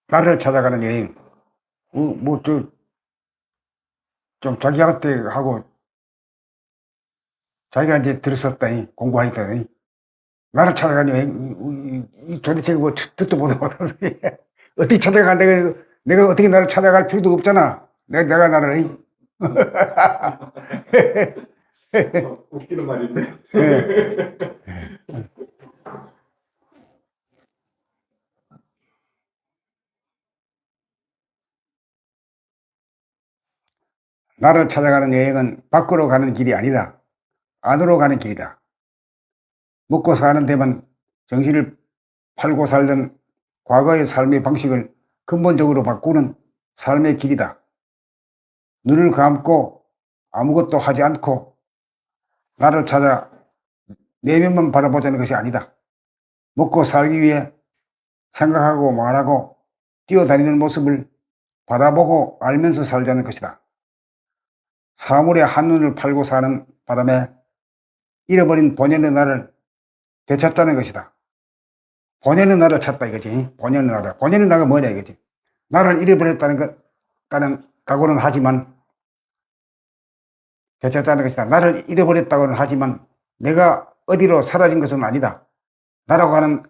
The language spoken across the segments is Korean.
나를 찾아가는 여행. 좀 자기한테 하고, 자기가 이제 들었었다니, 공부하니까. 나를 찾아가는 여행, 도대체 뭐, 듣도 보도 못한 소리. 어떻게 찾아가? 내가 어떻게 나를 찾아갈 필요도 없잖아. 내가 나를. 웃기는 말인데. 예. 나를 찾아가는 여행은 밖으로 가는 길이 아니라 안으로 가는 길이다. 먹고 사는 데만 정신을 팔고 살던 과거의 삶의 방식을 근본적으로 바꾸는 삶의 길이다. 눈을 감고 아무것도 하지 않고 나를 찾아 내면만 바라보자는 것이 아니다. 먹고 살기 위해 생각하고 말하고 뛰어다니는 모습을 바라보고 알면서 살자는 것이다. 사물의 한눈을 팔고 사는 바람에 잃어버린 본연의 나를 되찾자는 것이다. 본연의 나를 찾다 이거지. 본연의 나를. 본연의 나가 뭐냐 이거지. 나를 잃어버렸다는 각오는 하지만 되찾자는 것이다. 나를 잃어버렸다고는 하지만 내가 어디로 사라진 것은 아니다. 나라고 하는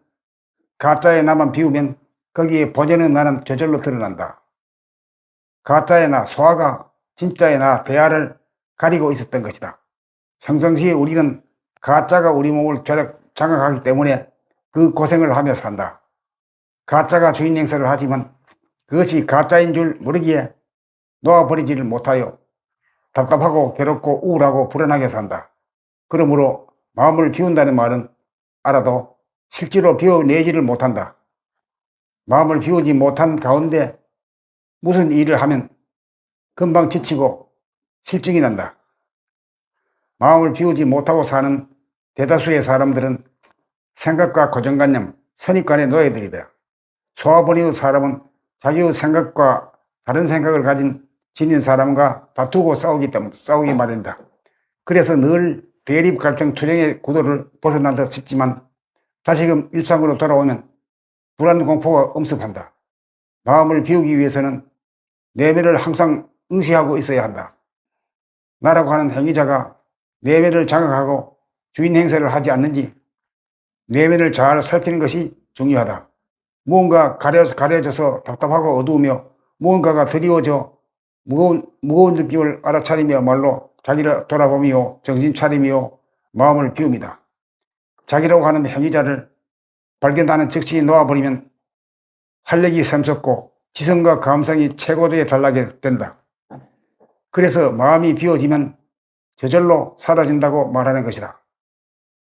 가짜의 나만 비우면 거기에 본연의 나는 저절로 드러난다. 가짜의 나, 소아가 진짜의 나, 배아를 가리고 있었던 것이다. 평상시에 우리는 가짜가 우리 몸을 장악하기 때문에 그 고생을 하며 산다. 가짜가 주인 행세를 하지만 그것이 가짜인 줄 모르기에 놓아버리지를 못하여 답답하고 괴롭고 우울하고 불안하게 산다. 그러므로 마음을 비운다는 말은 알아도 실제로 비워내지를 못한다. 마음을 비우지 못한 가운데 무슨 일을 하면 금방 지치고 실증이 난다. 마음을 비우지 못하고 사는 대다수의 사람들은 생각과 고정관념, 선입관의 노예들이다. 소화번이의 사람은 자기의 생각과 다른 생각을 지닌 사람과 다투고 싸우기 마련이다. 그래서 늘 대립 갈등 투쟁의 구도를 벗어난 듯 싶지만 다시금 일상으로 돌아오면 불안 공포가 엄습한다. 마음을 비우기 위해서는 내면을 항상 응시하고 있어야 한다. 나라고 하는 행위자가 내면을 장악하고 주인 행세를 하지 않는지 내면을 잘 살피는 것이 중요하다. 무언가 가려져서 답답하고 어두우며 무언가가 드리워져 무거운 느낌을 알아차리며 말로 자기를 돌아보며 정신 차리며 마음을 비웁니다. 자기라고 하는 행위자를 발견하는 즉시 놓아버리면 활력이 샘솟고 지성과 감성이 최고조에 달하게 된다. 그래서 마음이 비워지면 저절로 사라진다고 말하는 것이다.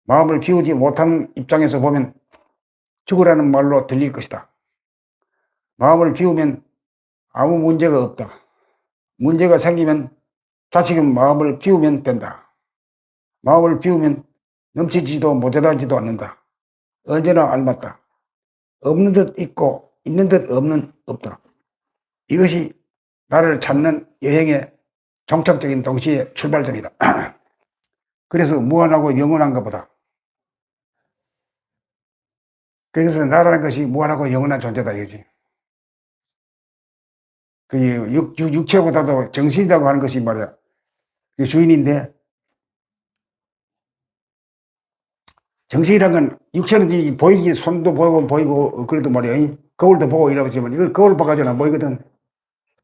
마음을 비우지 못한 입장에서 보면 죽으라는 말로 들릴 것이다. 마음을 비우면 아무 문제가 없다. 문제가 생기면 다시금 마음을 비우면 된다. 마음을 비우면 넘치지도 모자라지도 않는다. 언제나 알맞다. 없는 듯 있고 있는 듯 없다. 이것이 나를 찾는 여행의 정착적인 동시에 출발점이다. 그래서 무한하고 영원한 것보다. 그래서 나라는 것이 무한하고 영원한 존재다 이거지. 그 육체보다도 정신이라고 하는 것이 말이야. 그 주인인데 정신이란 건 육체는 보이기 손도 보이고 그래도 말이야. 거울도 보고 이러지만 이걸 거울 봐가지고는 보이거든.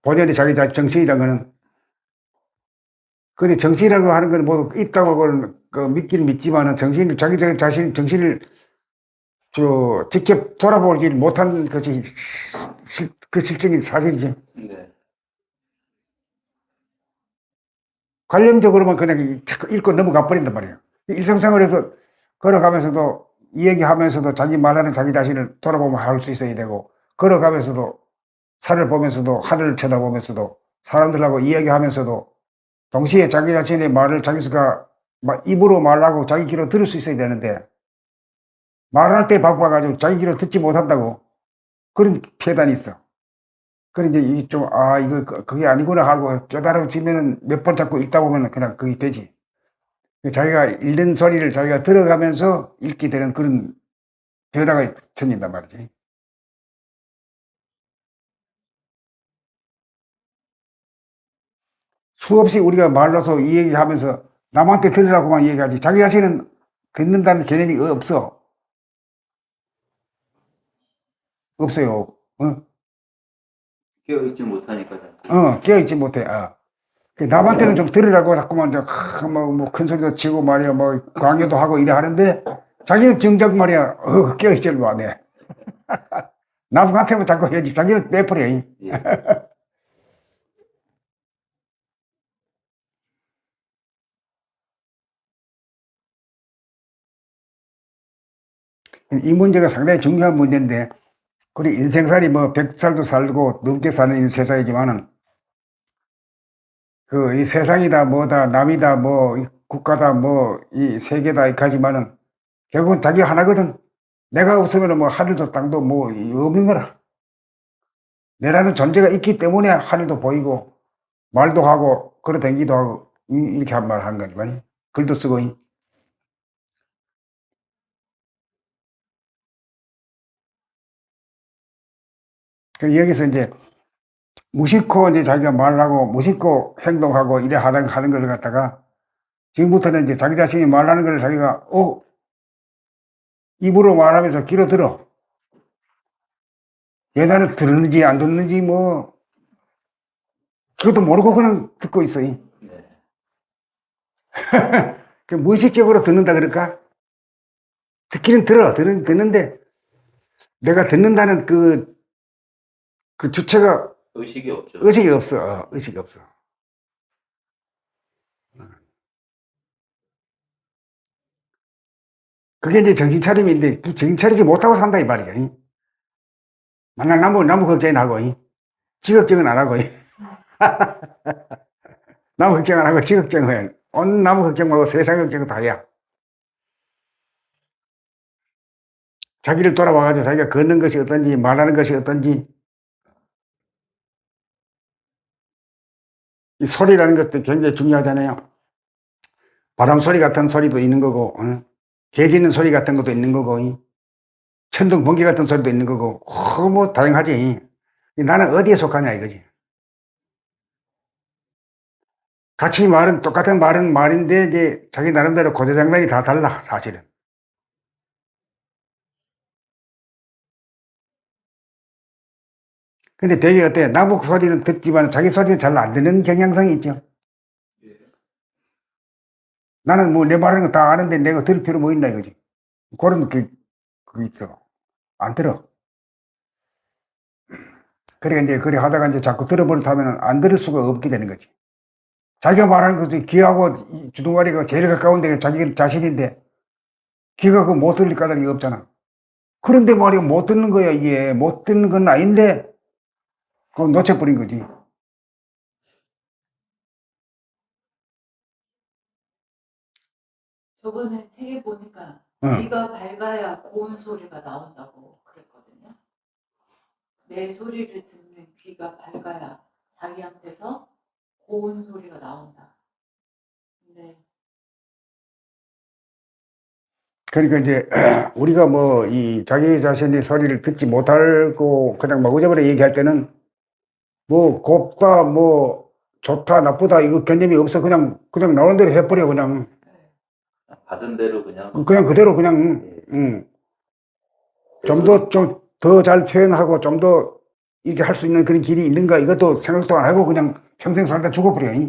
본연의 자기 정신이란 거는. 근데 정신이라고 하는 건 뭐 있다고 믿기는 믿지만은 자기 자신 정신을 직접 돌아보지 못한 것이 그 실정이 사실이지. 네. 관념적으로만 그냥 읽고 넘어가 버린단 말이에요. 일상생활에서 걸어가면서도 이야기하면서도 자기 말하는 자기 자신을 돌아보면 할 수 있어야 되고, 걸어가면서도 산을 보면서도 하늘을 쳐다보면서도 사람들하고 이야기하면서도 동시에 자기 자신의 말을 자기가 입으로 말하고 자기 귀로 들을 수 있어야 되는데 말할 때 바빠가지고 자기 귀로 듣지 못한다고 그런 폐단이 있어. 그래 이제 이거 그게 아니구나 하고 깨달아지면은 몇 번 자꾸 읽다 보면은 그냥 그게 되지. 자기가 읽는 소리를 자기가 들어가면서 읽게 되는 그런 변화가 생긴단 말이지. 수없이 우리가 말로서 이 얘기하면서 남한테 들으라고만 얘기하지 자기 자신은 듣는다는 개념이 없어. 없어요. 깨어있지 못하니까 자꾸. 깨어있지 못해. 남한테는 좀 들으라고 자꾸만 큰 소리도 치고 말이야, 뭐 강요도 하고 이래 하는데 자기는 정작 말이야, 깨어있지를 안 해. 남한테만 자꾸 해야지. 자기는 빼버려. 예. 이 문제가 상당히 중요한 문제인데, 그리 인생살이 뭐 100살도 살고 넘게 사는 이 세상이지만은, 이 세상이다, 뭐다, 남이다, 뭐, 이 국가다, 뭐, 이 세계다, 이까지만은, 결국은 자기 하나거든. 내가 없으면 뭐 하늘도 땅도 뭐 없는 거라. 내라는 존재가 있기 때문에 하늘도 보이고, 말도 하고, 걸어 다니기도 하고, 이렇게 한 말 하는 거지, 말이. 글도 쓰고, 여기서 이제, 무심코 이제 자기가 말하고, 무심코 행동하고, 이래 하는 걸 갖다가, 지금부터는 이제 자기 자신이 말하는 걸 자기가, 입으로 말하면서 귀로 들어. 얘나를 듣는지 안 듣는지 뭐, 그것도 모르고 그냥 듣고 있어. 네. 무의식적으로 듣는다 그럴까? 듣기는 듣는데, 내가 듣는다는 그 주체가 의식이 없죠. 의식이 없어. 의식이 없어. 그게 이제 정신 차림인데, 그 정신 차리지 못하고 산다, 이 말이야. 만약 나무 걱정은 하고, 지 걱정은 안 하고, 나무 걱정 안 하고, 지 걱정은 해. 온 나무 걱정 말고 세상 걱정은 다 해야. 자기를 돌아봐가지고 자기가 걷는 것이 어떤지, 말하는 것이 어떤지, 이 소리라는 것도 굉장히 중요하잖아요. 바람 소리 같은 소리도 있는 거고, 개 짖는 소리 같은 것도 있는 거고, 천둥 번개 같은 소리도 있는 거고, 뭐 다양하지. 나는 어디에 속하냐 이거지. 같이 말은 똑같은 말은 말인데 이제 자기 나름대로 고조장단이 다 달라 사실은. 근데 되게 어때? 나무 소리는 듣지만 자기 소리는 잘 안 듣는 경향성이 있죠. 나는 뭐 내 말하는 거 다 아는데 내가 들을 필요 뭐 있나 이거지. 그런 그게 있어. 안 들어. 그래 이제 그래 하다가 이제 자꾸 들어버릇하면 안 들을 수가 없게 되는 거지. 자기가 말하는 것이 귀하고 주둥아리가 제일 가까운 데가 자기 자신인데 귀가 그 못 들릴 까닭이 없잖아. 그런데 말이야 못 듣는 거야 이게. 못 듣는 건 아닌데 그거 놓쳐버린 거지. 저번에 책에 보니까 응. 귀가 밝아야 고운 소리가 나온다고 그랬거든요. 내 소리를 듣는 귀가 밝아야 자기한테서 고운 소리가 나온다. 근데 그러니까 이제 우리가 뭐 이 자기 자신의 소리를 듣지 못하고 그냥 막 의자버려 얘기할 때는 뭐 곱다 뭐 좋다 나쁘다 이거 개념이 없어. 그냥 나오는 대로 해버려. 그냥 받은 대로 그냥. 그대로 그냥 좀 더 잘 표현하고 좀 더 이렇게 할 수 있는 그런 길이 있는가 이것도 생각도 안 하고 그냥 평생 살다 죽어버려. 예.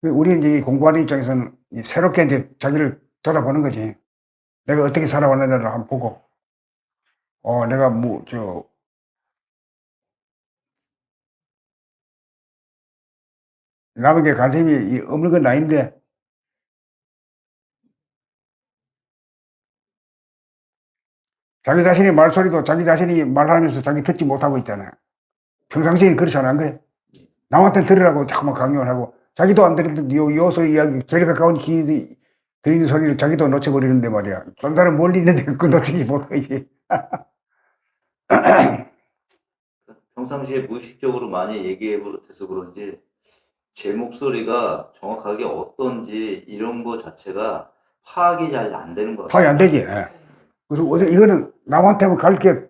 우리는 이제 공부하는 입장에서는 새롭게 이제 자기를 돌아보는 거지. 내가 어떻게 살아왔느냐를 한번 보고, 내가 남에게 관심이 없는 건 아닌데, 자기 자신의 말소리도 자기 자신이 말하면서 자기 듣지 못하고 있잖아. 평상시에 그렇잖아, 안 그래? 남한테 들으라고 자꾸만 강요를 하고, 자기도 안 들으는데, 요 소리 이야기, 제일 가까운 귀 들리는 소리를 자기도 놓쳐버리는데 말이야. 딴 사람 멀리 있는데 그거 놓치지 못하지. 평상시에 무의식적으로 많이 얘기해 버릇해서 그런지 제 목소리가 정확하게 어떤지 이런 거 자체가 파악이 잘 안 되는 것 파악이 같아요. 안 되지. 그리고 이거는 남한테만 갈게,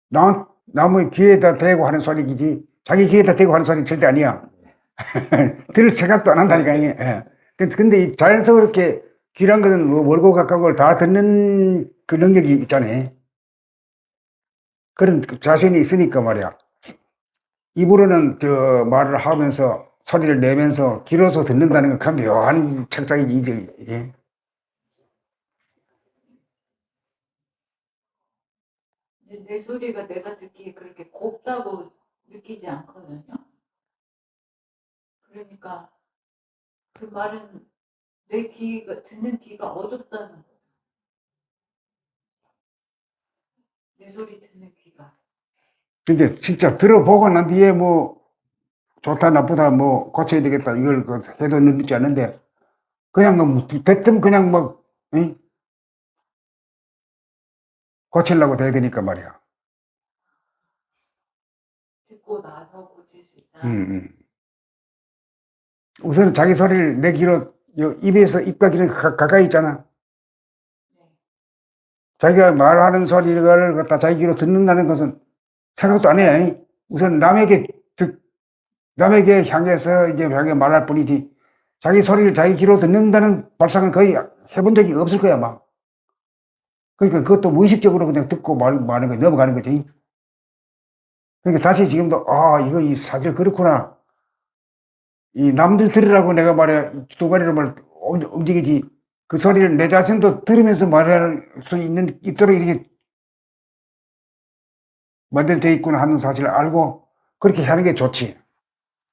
남의 귀에다 대고 하는 소리이지, 자기 귀에다 대고 하는 소리는 절대 아니야. 들을 생각도 안 한다니까, 이게. 예. 근데 이 자연스럽게 귀란 것은 뭐 멀고 가까운 걸 다 듣는 그 능력이 있잖아요. 그런 자신이 있으니까 말이야. 입으로는 말을 하면서 소리를 내면서 귀로서 듣는다는 건 참 묘한 착각이지, 이게. 근데 내 소리가 내가 듣기에 그렇게 곱다고 느끼지 않거든요. 그러니까 그 말은 내 귀가 듣는 귀가 어둡다는 거죠. 내 소리 듣는 귀가. 이제 진짜 들어보고 난 뒤에 뭐 좋다 나쁘다 뭐 고쳐야 되겠다 이걸 해도 늦지 않는데 그냥 뭐 대뜸 그냥 막 응? 고치려고 돼야 되니까 말이야. 듣고 나서 고칠 수 있다. 우선은 자기 소리를 내 귀로 입에서 입과 귀는 가까이 있잖아. 네. 자기가 말하는 소리를 갖다 자기 귀로 듣는다는 것은 생각도 안 해. 우선 남에게 향해서 이제 자기가 말할 뿐이지 자기 소리를 자기 귀로 듣는다는 발상은 거의 해본 적이 없을 거야, 막. 그러니까 그것도 무의식적으로 그냥 듣고 말하는 거야, 넘어가는 거지. 그러니까 다시 지금도, 이거 이 사실 그렇구나. 이 남들 들으라고 내가 말해, 두 가지로 움직이지. 그 소리를 내 자신도 들으면서 말할 수 있도록 이렇게 만들어져 있구나 하는 사실을 알고 그렇게 하는 게 좋지.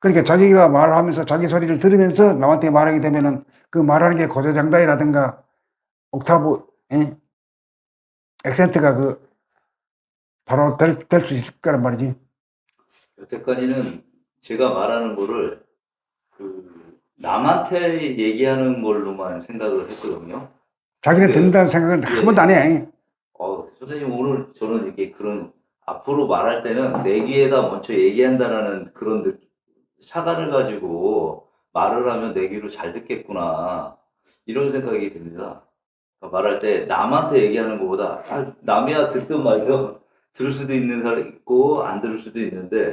그러니까 자기가 말하면서 자기 소리를 들으면서 남한테 말하게 되면은 그 말하는 게 고조장단이라든가 옥타브, 액센트가 바로 될 수 있을 거란 말이지. 여태까지는 제가 말하는 거를 남한테 얘기하는 걸로만 생각을 했거든요. 자기는 근데, 듣는다는 생각은 한 예. 번도 안 해. 선생님 오늘 저는 이렇게 앞으로 말할 때는 내 귀에다 먼저 얘기한다라는 그런 사관을 가지고 말을 하면 내 귀로 잘 듣겠구나. 이런 생각이 듭니다. 그러니까 말할 때 남한테 얘기하는 것보다 남이야 듣든 말든 들을 수도 있는 사람 있고 안 들을 수도 있는데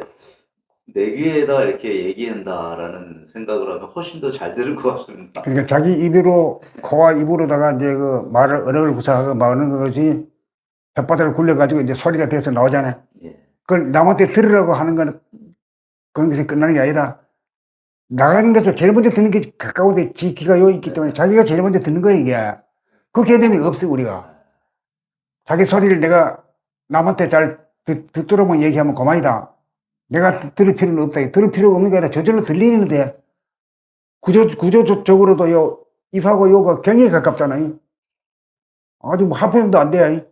내 귀에다 이렇게 얘기한다라는 생각을 하면 훨씬 더 잘 들을 것 같습니다. 그러니까 자기 입으로, 코와 입으로다가 이제 언어를 구사하고 말하는 것이 혓바닥을 굴려가지고 이제 소리가 돼서 나오잖아요. 예. 그걸 남한테 들으라고 하는 건 그런 것이 끝나는 게 아니라 나가는 데서 제일 먼저 듣는 게 가까운데 지 귀가 여기 있기 때문에 자기가 제일 먼저 듣는 거야, 이게. 그 개념이 없어, 우리가. 자기 소리를 내가 남한테 잘 듣도록만 얘기하면 그만이다. 내가 들을 필요는 없다. 들을 필요가 없는 게 아니라 저절로 들리는데 구조적으로도 입하고 요가 굉장히 가깝잖아요. 아주 뭐 합해도 안 돼.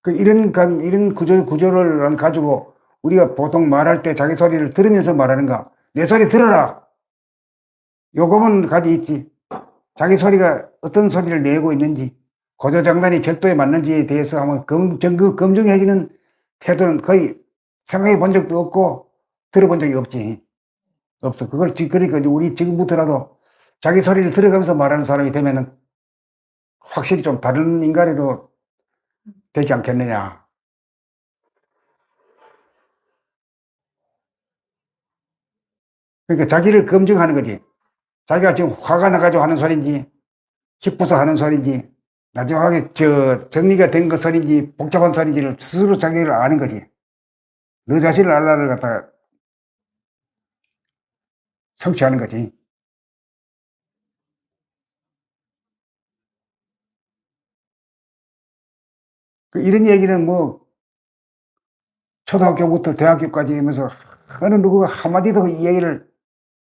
이런 구조를 가지고 우리가 보통 말할 때 자기 소리를 들으면서 말하는가? 내 소리 들어라! 요금은 가지 있지. 자기 소리가 어떤 소리를 내고 있는지, 고조장단이 절도에 맞는지에 대해서 한번 검증해지는 태도는 거의 생각해 본 적도 없고, 들어본 적이 없지. 없어. 그러니까 우리 지금부터라도 자기 소리를 들어가면서 말하는 사람이 되면은 확실히 좀 다른 인간으로 되지 않겠느냐. 그러니까 자기를 검증하는 거지. 자기가 지금 화가 나가지고 하는 소리인지, 기뻐서 하는 소리인지, 마지막에 정리가 된 그 소리인지, 복잡한 소리인지를 스스로 자기를 아는 거지. 너 자신을 알라를 갖다가 성취하는 거지. 이런 얘기는 뭐, 초등학교부터 대학교까지 하면서 어느 누구가 한마디도 이 얘기를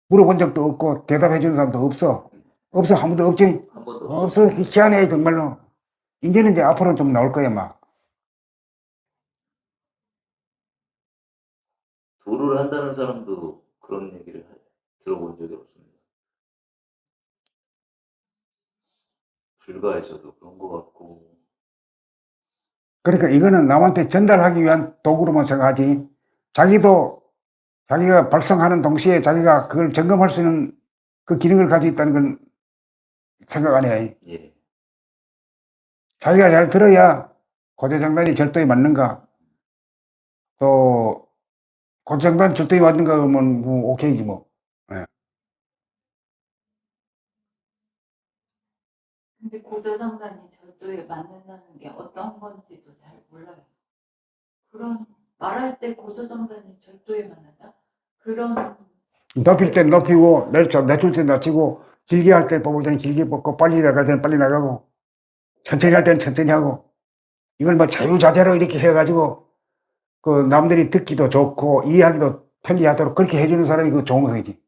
물어본 적도 없고 대답해 주는 사람도 없어. 없어. 아무도 없지. 한 번도 없어. 희한해, 정말로. 이제는 이제 앞으로 좀 나올 거야, 막. 도를 한다는 사람도 그런 얘기를 들어본 적이 없습니다. 불가에서도 그런 것 같고. 그러니까 이거는 남한테 전달하기 위한 도구로만 생각하지. 자기가 발성하는 동시에 자기가 그걸 점검할 수 있는 그 기능을 가지고 있다는 건 생각 안 해. 예. 자기가 잘 들어야 고조장단이 절도에 맞는가, 또 고장난 절도에 맞는 거 하면 뭐 오케이지 뭐. 예. 근데 고저장단이 절도에 맞는다는 게 어떤 건지도 잘 몰라요. 그런 말할 때 고저장단이 절도에 맞는다? 그런 높일 땐 높이고 낮출 땐 낮추고 길게 할 때 뽑을 때는 길게 뽑고 빨리 나갈 때는 빨리 나가고 천천히 할 때는 천천히 하고 이걸 뭐 자유자재로 이렇게 해가지고 그 남들이 듣기도 좋고 이해하기도 편리하도록 그렇게 해주는 사람이 그 좋은 거지.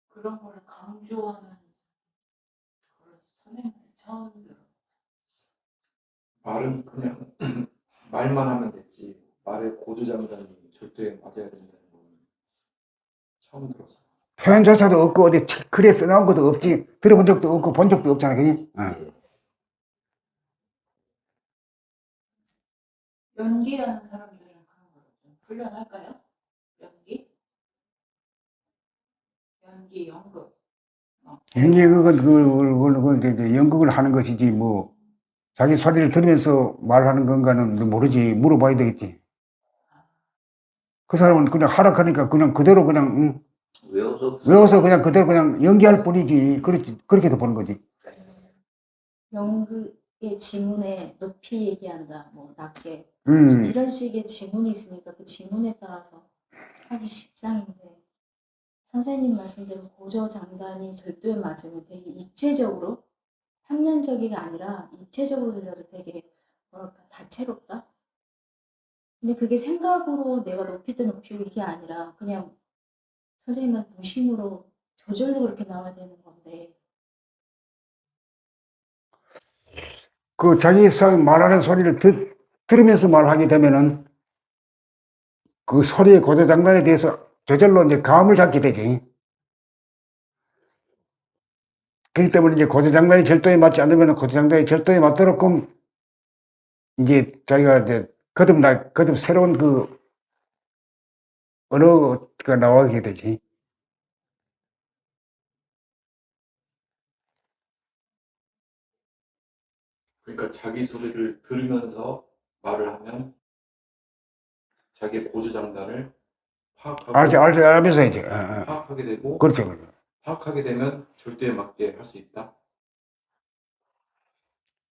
그런 거를 강조하는 그런 선생님들 처음 들어. 말은 그냥 말만 하면 됐지. 말에 고주장단이 절도에 맞아야 된다는 건 처음 들었어. 표현조차도 없고 어디 글에 써나온 것도 없지 들어본 적도 없고 본 적도 없잖아 그지? 예. 연기하는 사람들은 그런 거를 좀 훈련할까요? 연기? 연기, 연극. 연기 그건 이제 연극을 하는 것이지 뭐 자기 소리를 들으면서 말하는 건가는 모르지 물어봐야 되겠지. 그 사람은 그냥 하락하니까 그냥 그대로 그냥 외워서 그냥 그대로 그냥 연기할 뿐이지 그렇게도 보는 거지. 연극의 지문에 높이 얘기한다, 뭐 낮게 음. 이런 식의 지문이 있으니까 그 지문에 따라서 하기 십상인데 선생님 말씀대로 고저장단이 절도에 맞으면 되게 입체적으로 평면적이 아니라 입체적으로 들려서 되게 뭐랄까 다채롭다. 근데 그게 생각으로 내가 높이든 높이고 이게 아니라 그냥 선생님은 무심으로 저절로 그렇게 나와야 되는 건데 그 자기 말하는 소리를 들으면서 말하게 되면은 그 소리의 고조장단에 대해서 저절로 이제 감을 잡게 되지. 그렇기 때문에 이제 고조장단이 절도에 맞지 않으면 고조장단이 절도에 맞도록끔 이제 자기가 이제 거듭 새로운 그 언어가 나오게 되지. 그러니까 자기 소리를 들으면서 말을 하면 자기의 고주장단을 알면서 이제. 파악하게 되고 그렇죠. 파악하게 되면 절도에 맞게 할 수 있다.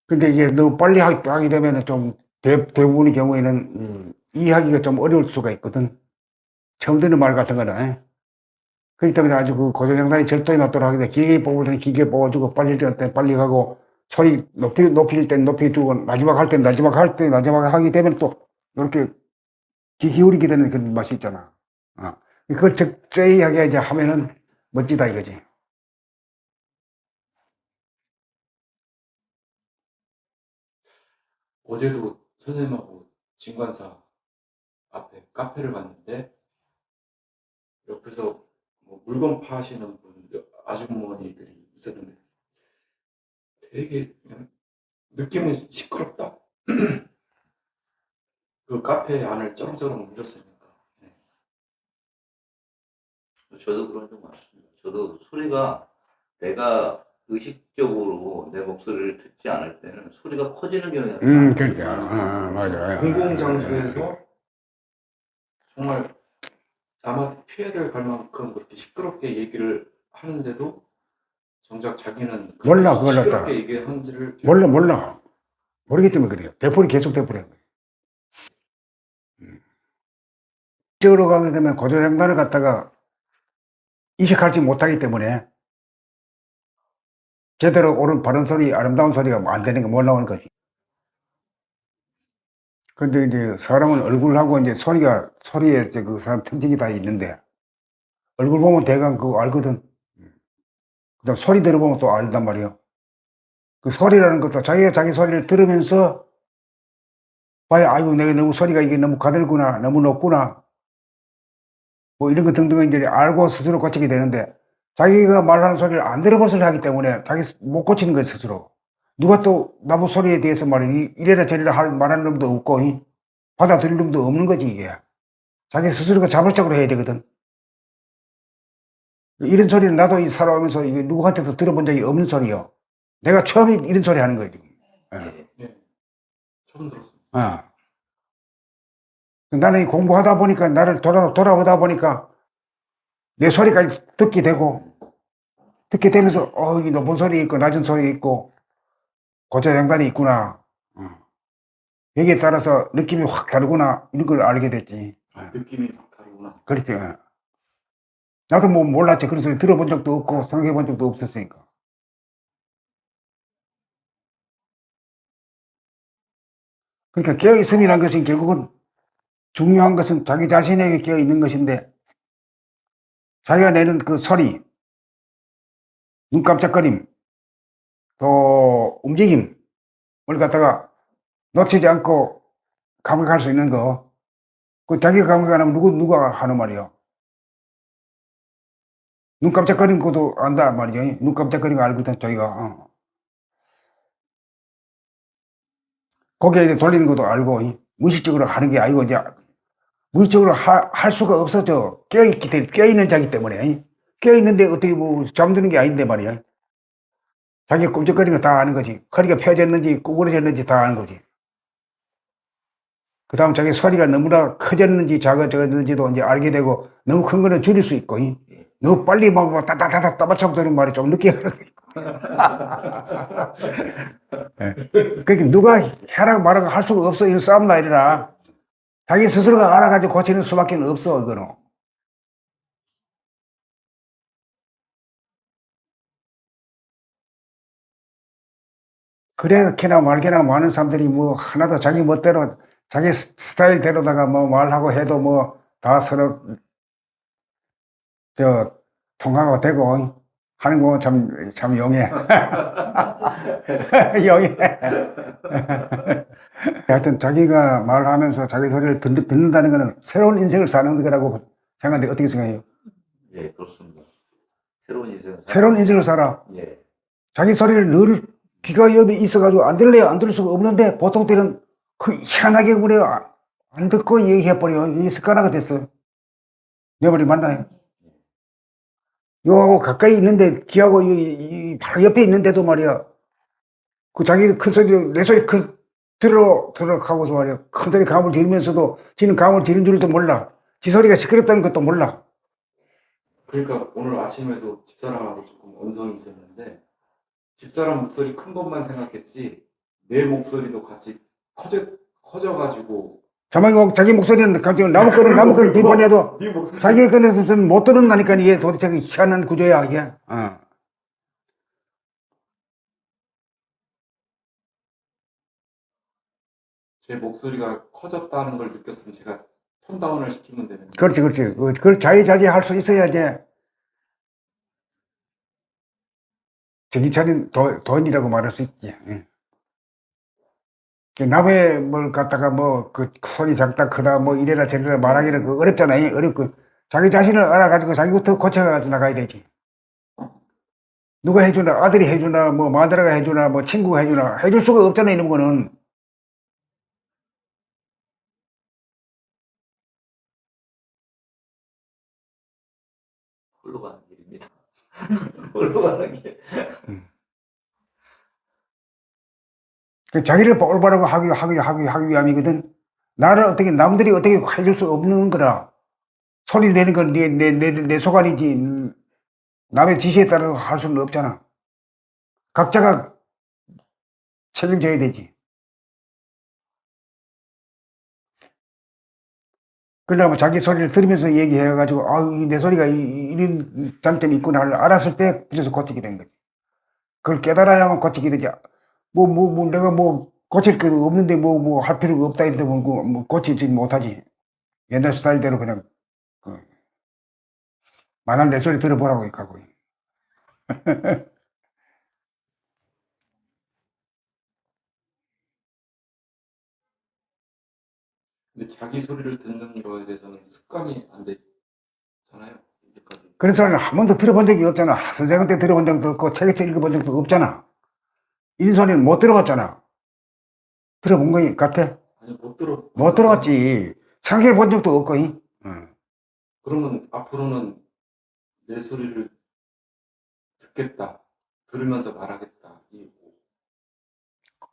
근데 이게 너무 빨리 하게 되면은 좀 대부분의 경우에는 이해하기가 좀 어려울 수가 있거든. 처음 듣는 말 같은 거는. 그렇기 때문에 아주 그 고조장단이 절도에 맞도록 하게 돼. 길게 뽑을 때는 길게 뽑아주고 빨리 할 때는 빨리 가고 소리 높일 때는 높여주고 마지막 할 때는 마지막 하게 되면 또 이렇게 귀 기울이게 되는 그런 맛이 있잖아. 그걸 적절히 하게 이제 하면은 멋지다 이거지. 어제도 선생님하고 진관사 앞에 카페를 갔는데 옆에서 뭐 물건 파시는 분 아주머니들이 있었는데 되게 그냥 느낌은 시끄럽다. 그 카페 안을 쩌렁쩌렁 울렸으니까. 저도 그런 적 많습니다. 저도 소리가 내가 의식적으로 내 목소리를 듣지 않을 때는 소리가 커지는 경우가 그러니까. 맞아. 공공장소에서 정말 남한테 피해를 갈 만큼 그렇게 시끄럽게 얘기를 하는데도 정작 자기는 몰라, 그걸 시끄럽게 갖다가. 얘기하는지를 몰라. 모르기 때문에 그래요. 되풀이 계속 되풀이. 이쪽으로 가게 되면 고조장단을 갖다가 이식하지 못하기 때문에 제대로 옳은 바른 소리, 아름다운 소리가 안 되는 게 못 나오는 거지. 근데 이제 사람은 얼굴하고 이제 소리에 이제 그 사람 특징이 다 있는데 얼굴 보면 대강 그거 알거든. 그다음 소리 들어보면 또 알단 말이에요. 그 소리라는 것도 자기가 자기 소리를 들으면서 봐야 아이고 내가 너무 소리가 이게 너무 가늘구나, 너무 높구나, 뭐 이런 거 등등 이제 알고 스스로 고치게 되는데 자기가 말하는 소리를 안 들어본 소리 하기 때문에 자기 못 고치는 거예요 스스로. 누가 또 나무 소리에 대해서 말이 이래라 저래라 말하는 놈도 없고 받아들일 놈도 없는 거지 이게. 자기 스스로가 자발적으로 해야 되거든. 이런 소리는 나도 살아오면서 이게 누구한테도 들어본 적이 없는 소리요. 내가 처음 이런 소리 하는 거예요 지금. 예. 네, 처음 들었습니다. 어. 나는 이 공부하다 보니까 나를 돌아보다 보니까 내 소리까지 듣게 되면서 이게 높은 소리 있고 낮은 소리 있고 고조장단이 있구나. 여기에 따라서 느낌이 확 다르구나. 이런 걸 알게 됐지. 느낌이 막 다르구나. 그렇지. 나도 뭐 몰랐지. 그런 소리 들어본 적도 없고 생각해 본 적도 없었으니까. 그러니까 깨어있음이라는 것은 결국은 중요한 것은 자기 자신에게 깨어있는 것인데 자기가 내는 그 소리, 눈 깜짝거림, 또 움직임을 갖다가 놓치지 않고 감각할 수 있는 거, 그 자기가 감각 안 하면 누가 하는 말이야. 눈 깜짝거리는 것도 안다 말이죠. 눈 깜짝거리는 거 알거든, 자기가. 고개 돌리는 것도 알고, 무의식적으로 하는 게 아니고, 이제, 무의식적으로 할 수가 없어져. 깨어있는 자기 때문에. 깨어있는데 어떻게 뭐, 잠드는 게 아닌데 말이야. 자기가 꿈쩍거리는 거 다 아는 거지. 허리가 펴졌는지, 구부러졌는지 다 아는 거지. 그 다음 자기 소리가 너무나 커졌는지 작아졌는지도 이제 알게 되고, 너무 큰 거는 줄일 수 있고, 너무 빨리 막 따다다다 따바차부터는 말이 좀 늦게 하는 거 있고. 그러니까 누가 해라고 말하고 할 수가 없어. 이런 싸움 나이라. 자기 스스로가 알아가지고 고치는 수밖에 없어, 이거는. 그래, 캐나 말게나 많은 사람들이 뭐, 하나도 자기 멋대로, 자기 스타일대로다가 뭐 말하고 해도 뭐, 다 서로, 통하고 되고, 하는 거 참 용해. 용해. 하여튼 자기가 말하면서 자기 소리를 듣는다는 것은 새로운 인생을 사는 거라고 생각하는데 어떻게 생각해요? 예, 그렇습니다. 새로운 인생을 새로운 인생을 살아. 예. 자기 소리를 늘 귀가 옆에 있어가지고 안 들려야 안 들을 수가 없는데 보통 때는 그 희한하게 그래 안 듣고 얘기해버려. 이게 습관화가 됐어. 내 말이 맞나요? 요하고 가까이 있는데 귀하고 바로 옆에 있는데도 말이야. 그 자기 큰 소리 내 소리 들어가고서 말이야. 큰 소리 감을 들으면서도 지는 감을 들은 줄도 몰라. 지 소리가 시끄럽다는 것도 몰라. 그러니까 오늘 아침에도 집사람하고 조금 언성이 있었는데 집사람 목소리 큰 것만 생각했지 내 목소리도 같이 커져가지고 자기 목소리는 갑자기 나무 거는 비판해도 네 목소리 자기 거에서는 못 들은다니까 이게 도대체 희한한 구조야 이게. 제 목소리가 커졌다는 걸 느꼈으면 제가 톤다운을 시키면 되는데 그렇지. 그걸 자유자재할 수 있어야지. 정신 차린 돈이라고 말할 수 있지. 남의 뭘 갖다가 뭐, 손이 작다, 크다, 뭐, 이래라 저래라 말하기는 어렵잖아. 어렵고. 자기 자신을 알아가지고 자기부터 고쳐가지고 나가야 되지. 누가 해주나, 아들이 해주나, 뭐, 마누라가 해주나, 뭐, 친구가 해주나, 해줄 수가 없잖아, 이런 거는. 흘러가는 길입니다. 흘러가는 길. 자기를 올바르고 하기 위함이거든. 남들이 어떻게 해줄 수 없는 거라. 소리 내는 건 내 소관이지. 남의 지시에 따라 할 수는 없잖아. 각자가 책임져야 되지. 그러려면 자기 소리를 들으면서 얘기해가지고, 내 소리가 이런 장점이 있구나 알았을 때, 그래서 고치게 된 거지. 그걸 깨달아야만 고치게 되지. 내가 고칠 것도 없는데 할 필요가 없다 이러다 보면 고치지 못하지. 옛날 스타일대로 그냥, 만한 내 소리 들어보라고 하고. 근데 자기 소리를 듣는 거에 대해서는 습관이 안 됐잖아요 이제까지. 그런 소리는 한 번도 들어본 적이 없잖아. 선생한테 들어본 적도 없고, 책에서 읽어본 적도 없잖아. 이런 소리는 못 들어봤잖아. 들어본 거 같아? 아니 못 들어봤지. 생각해 본 적도 없고. 그러면 앞으로는 내 소리를 듣겠다, 들으면서 말하겠다.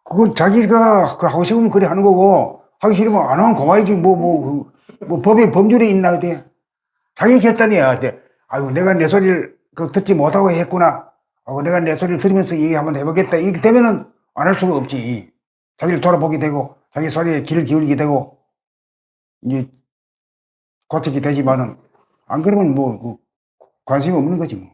그건 자기가 하고 싶으면 그래 하는 거고, 하기 싫으면 안 하면 그만이지. 뭐 법에 법률이 있나 어때? 자기 결단이야. 어때? 아이고 내가 내 소리를 듣지 못하고 했구나. 내가 내 소리를 들으면서 얘기 한번 해보겠다. 이렇게 되면은 안 할 수가 없지. 자기를 돌아보게 되고 자기 소리에 귀를 기울이게 되고 이제 고치게 되지만은 안 그러면 관심 없는 거지 뭐.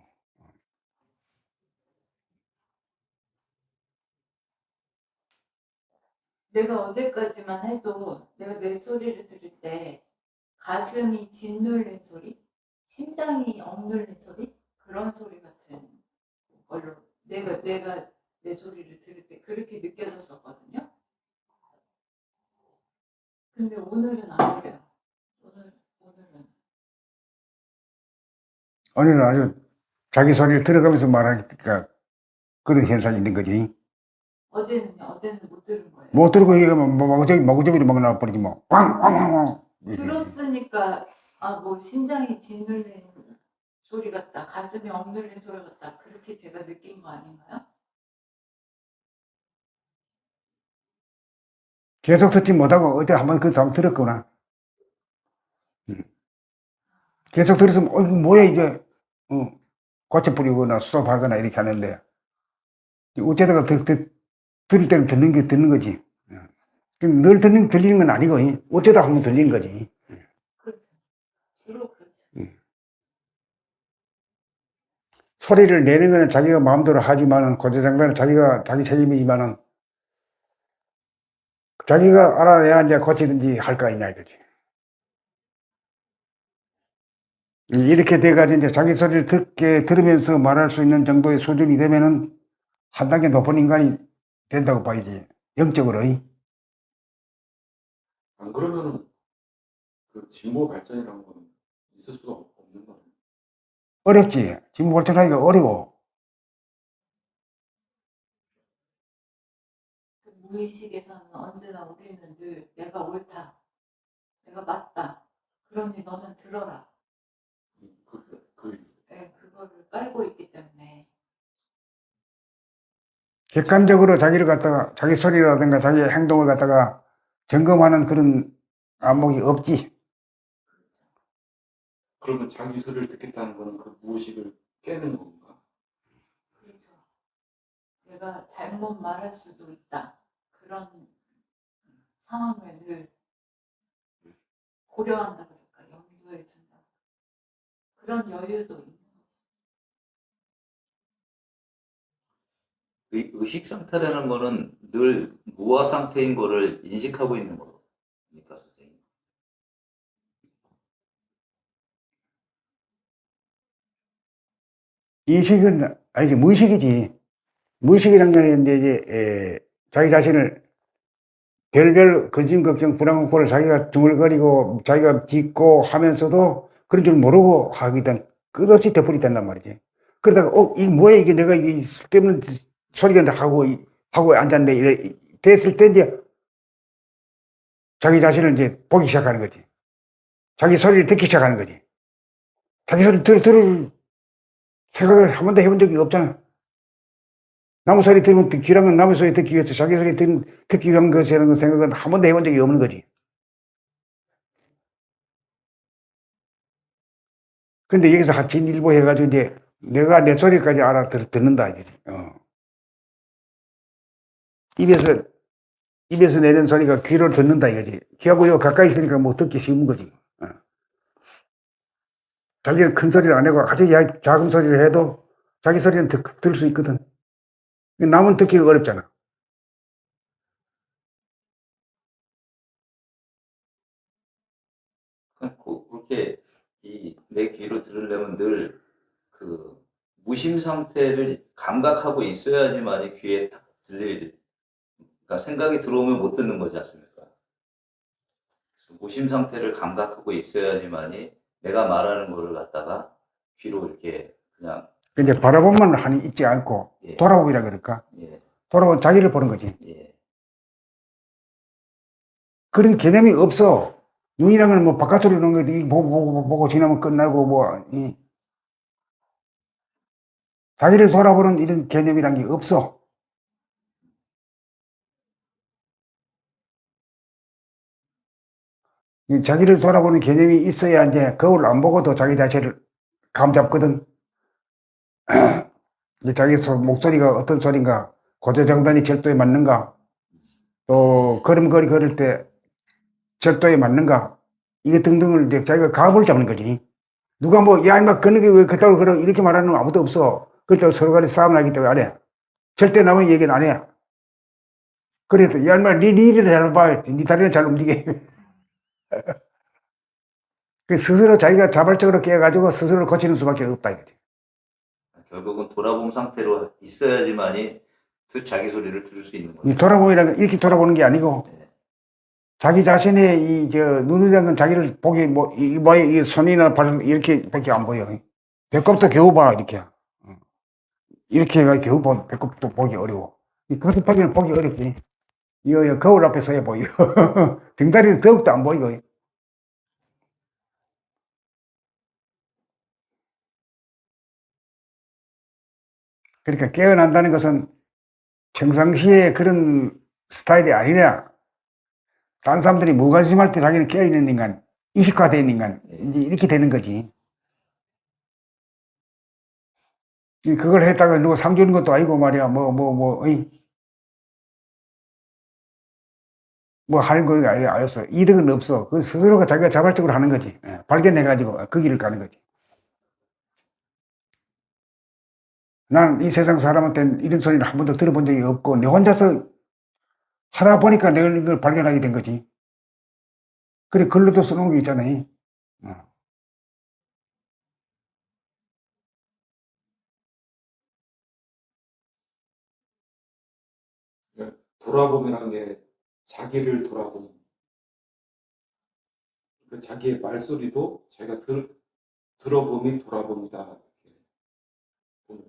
내가 어제까지만 해도 내가 내 소리를 들을 때 가슴이 짓눌린 소리, 심장이 억눌린 소리, 그런 소리 같은 걸로 내가 내 소리를 들을 때 그렇게 느껴졌었거든요. 근데 오늘은 안 그래요. 오늘은 오늘은 아주 자기 소리를 들어가면서 말하니까 그런 현상이 있는 거지. 어제는 못 들은 거예요. 못 들고 얘기하면 마구잡이로 막 나와버리지 뭐. 왕왕왕왕. 들었으니까 뭐 심장이 짓눌린 소리 같다, 가슴이 억눌린 소리 같다, 그렇게 제가 느낀 거 아닌가요? 계속 듣지 못하고 어제 한번 한번 들었구나. 계속 들었으면 이거 뭐야 이게 고쳐 뿌리거나 수습하거나 이렇게 하는데 어쩌다가 들을 때는 듣는 거지. 늘 들리는 건 아니고 어쩌다 한번 들리는 거지. 그렇죠. 주로 그렇죠. 소리를 내는 거는 자기가 마음대로 하지만은 고쳐장단은 자기 책임이지만은 자기가 알아내야 이제 고치든지 할 거 아니냐 이거지. 이렇게 돼가지고 이제 자기 소리를 들으면서 말할 수 있는 정도의 수준이 되면은 한 단계 높은 인간이 된다고 봐야지. 영적으로. 안 그러면은 그 진보 발전이라는 거는 있을 수가 없는 거예요. 어렵지. 진보 발전하기가 어려워. 그 무의식에서는 언제나 우리는 늘 내가 옳다, 내가 맞다, 그러니 너는 들어라. 네, 그거를 깔고 있기 때문에 객관적으로 자기를 갖다가 자기 소리라든가 자기 행동을 갖다가 점검하는 그런 안목이 없지. 그러면 자기 소리를 듣겠다는 거는 그 무의식을 깨는 건가? 그렇죠. 내가 잘못 말할 수도 있다. 그런 상황을 늘 고려한다 그럴까, 염두에 둔다. 그런 여유도 있는 거죠. 의식 상태라는 거는 늘 무아 상태인 거를 인식하고 있는 거니까, 선생님. 인식은 아니지, 무의식이지. 무의식이란 게 이제 자기 자신을 별별 근심, 걱정, 불안, 공포를 자기가 중얼거리고 자기가 짓고 하면서도 그런 줄 모르고 하거든. 끝없이 되풀이된단 말이지. 그러다가 이게 뭐야 이게 내가 이게 때문에 소리가 하고 앉았네 이래 됐을 때 이제 자기 자신을 이제 보기 시작하는 거지. 자기 소리를 듣기 시작하는 거지. 자기 소리 들을 생각을 한 번도 해본 적이 없잖아. 남의 소리 들으면 귀라면 남의 소리 듣기 위해서 자기 소리 듣기 위한 것이라는 생각은 한 번도 해본 적이 없는 거지. 근데 여기서 진일보 해가지고 이제 내가 내 소리까지 듣는다 이거지. 입에서 내는 소리가 귀로 듣는다 이거지. 귀하고 요 가까이 있으니까 뭐 듣기 쉬운 거지. 자기는 큰 소리를 안 하고 아주 작은 소리를 해도 자기 소리는 들을 수 있거든. 남은 듣기가 어렵잖아. 그렇게 내 귀로 들으려면 늘 그 무심 상태를 감각하고 있어야지만이 귀에 딱 그러니까 생각이 들어오면 못 듣는 거지 않습니까? 무심 상태를 감각하고 있어야지만이 내가 말하는 거를 갖다가 귀로 이렇게 그냥 근데 바라보면 한이 있지 않고 예. 돌아보기라 그럴까? 예, 돌아보면 자기를 보는 거지. 예. 그런 개념이 없어. 눈이랑은 뭐 바깥으로 놓은 거지. 보고 지나면 끝나고 자기를 돌아보는 이런 개념이란 게 없어. 이 자기를 돌아보는 개념이 있어야 이제 거울 안 보고도 자기 자체를 감잡거든. 이제 자기 목소리가 어떤 소린가, 고조장단이 절도에 맞는가, 또 걸음걸이 걸을 때 절도에 맞는가, 이게 등등을 이제 자기가 감을 잡는 거지. 누가 뭐, 야, 임마, 그런 게 왜 그따고 그러, 이렇게 말하는 건 아무도 없어. 그렇다고 서로 간에 싸움을 하기 때문에 안 해. 절대 남의 얘기는 안 해. 그래도, 야, 임마, 네 일을 잘 봐. 네 다리는 잘 움직여. 그 스스로 자기가 자발적으로 깨가지고 스스로를 고치는 수밖에 없다, 이거지. 결국은 돌아봄 상태로 있어야지만이 자기 소리를 들을 수 있는 이 거죠. 돌아보이라는 건 이렇게 돌아보는 게 아니고, 네. 자기 자신의 눈이라는 건 자기를 보기, 이 손이나 발, 이렇게 밖에 안 보여. 배꼽도 겨우 봐, 이렇게. 이렇게 해가 겨우 봐. 배꼽도 보기 어려워. 이 거듭하기는 보기 어렵지. 이거 거울 앞에 서야 보여. 등다리는 더욱더 안 보이고. 그러니까 깨어난다는 것은 평상시에 그런 스타일이 아니라, 다른 사람들이 무관심할 때 자기는 깨어있는 인간, 이식화된 인간, 이제 이렇게 되는 거지. 그걸 했다가 누가 상 주는 것도 아니고 말이야. 뭐 하는 거 아예 없어. 이득은 없어. 그 스스로가 자기가 자발적으로 하는 거지. 예, 발견해가지고 그 길을 가는 거지. 나는 이 세상 사람한테는 이런 소리를 한 번도 들어본 적이 없고, 내 혼자서 하다 보니까 내가 이걸 발견하게 된 거지. 그래, 글로도 써놓은 게 있잖아요. 어. 그러니까 돌아봄이라는 게 자기를 돌아보는, 그 자기의 말소리도 자기가 들어봄이 돌아봅니다. 이렇게 보면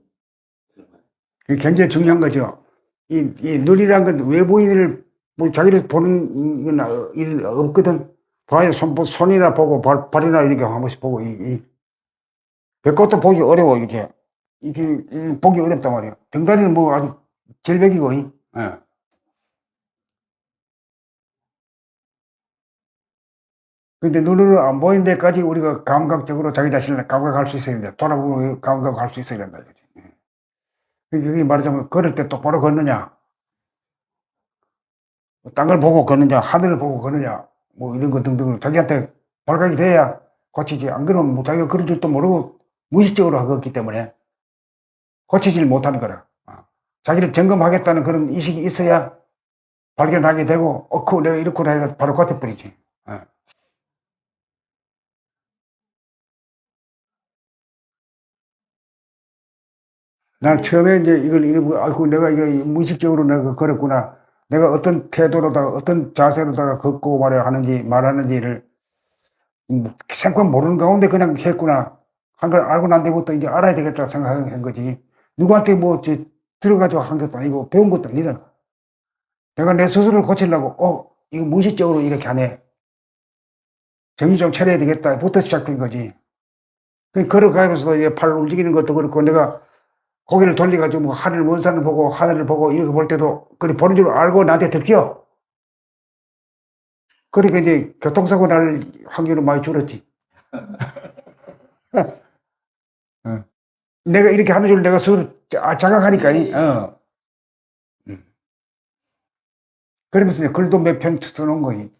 되는 거예요. 그게 굉장히 중요한 거죠. 이 눈이란 건 외부인을, 뭐 자기를 보는 건 일 없거든. 봐야 손이나 보고, 발이나 이렇게 한 번씩 보고, 배꼽도 보기 어려워, 이렇게. 이게 보기 어렵단 말이야. 등다리는 뭐 아주 절벽이고, 예. 근데 눈으로 안 보이는 데까지 우리가 감각적으로 자기 자신을 감각할 수 있어야 된다. 돌아보면 감각할 수 있어야 된다, 이거지. 그게 말하자면, 걸을 때 똑바로 걷느냐, 땅을 보고 걷느냐, 하늘을 보고 걷느냐, 뭐 이런 거 등등 자기한테 발각이 돼야 고치지. 안 그러면 뭐 자기가 그런 줄도 모르고 무의식적으로 하고 있기 때문에 고치질 못하는 거라. 자기를 점검하겠다는 그런 의식이 있어야 발견하게 되고, 내가 이렇구나 해서 바로 고쳐버리지. 난 처음에 이제 아이고, 내가 이거 무의식적으로 내가 그랬구나. 내가 어떤 태도로다가, 어떤 자세로다가 걷고 말하는지를 생각 모르는 가운데 그냥 했구나. 한 걸 알고 난 뒤부터 이제 알아야 되겠다 생각한 거지. 누구한테 들어가지고 한 것도 아니고 배운 것도 아니라. 내가 내 스스로를 고치려고, 이거 무의식적으로 이렇게 하네. 정신 좀 차려야 되겠다. 부터 시작된 거지. 걸어가면서 이제 팔 움직이는 것도 그렇고, 내가 고개를 돌려가지고 뭐 원산을 보고 하늘을 보고 이렇게 볼 때도 그래 보는 줄 알고 나한테 들켜. 그러니까 이제 교통사고 날 확률은 많이 줄었지. 어. 내가 이렇게 하는 줄 내가 스스로 자각하니까. 그러면서 이제 글도 몇 편 써놓은 거지.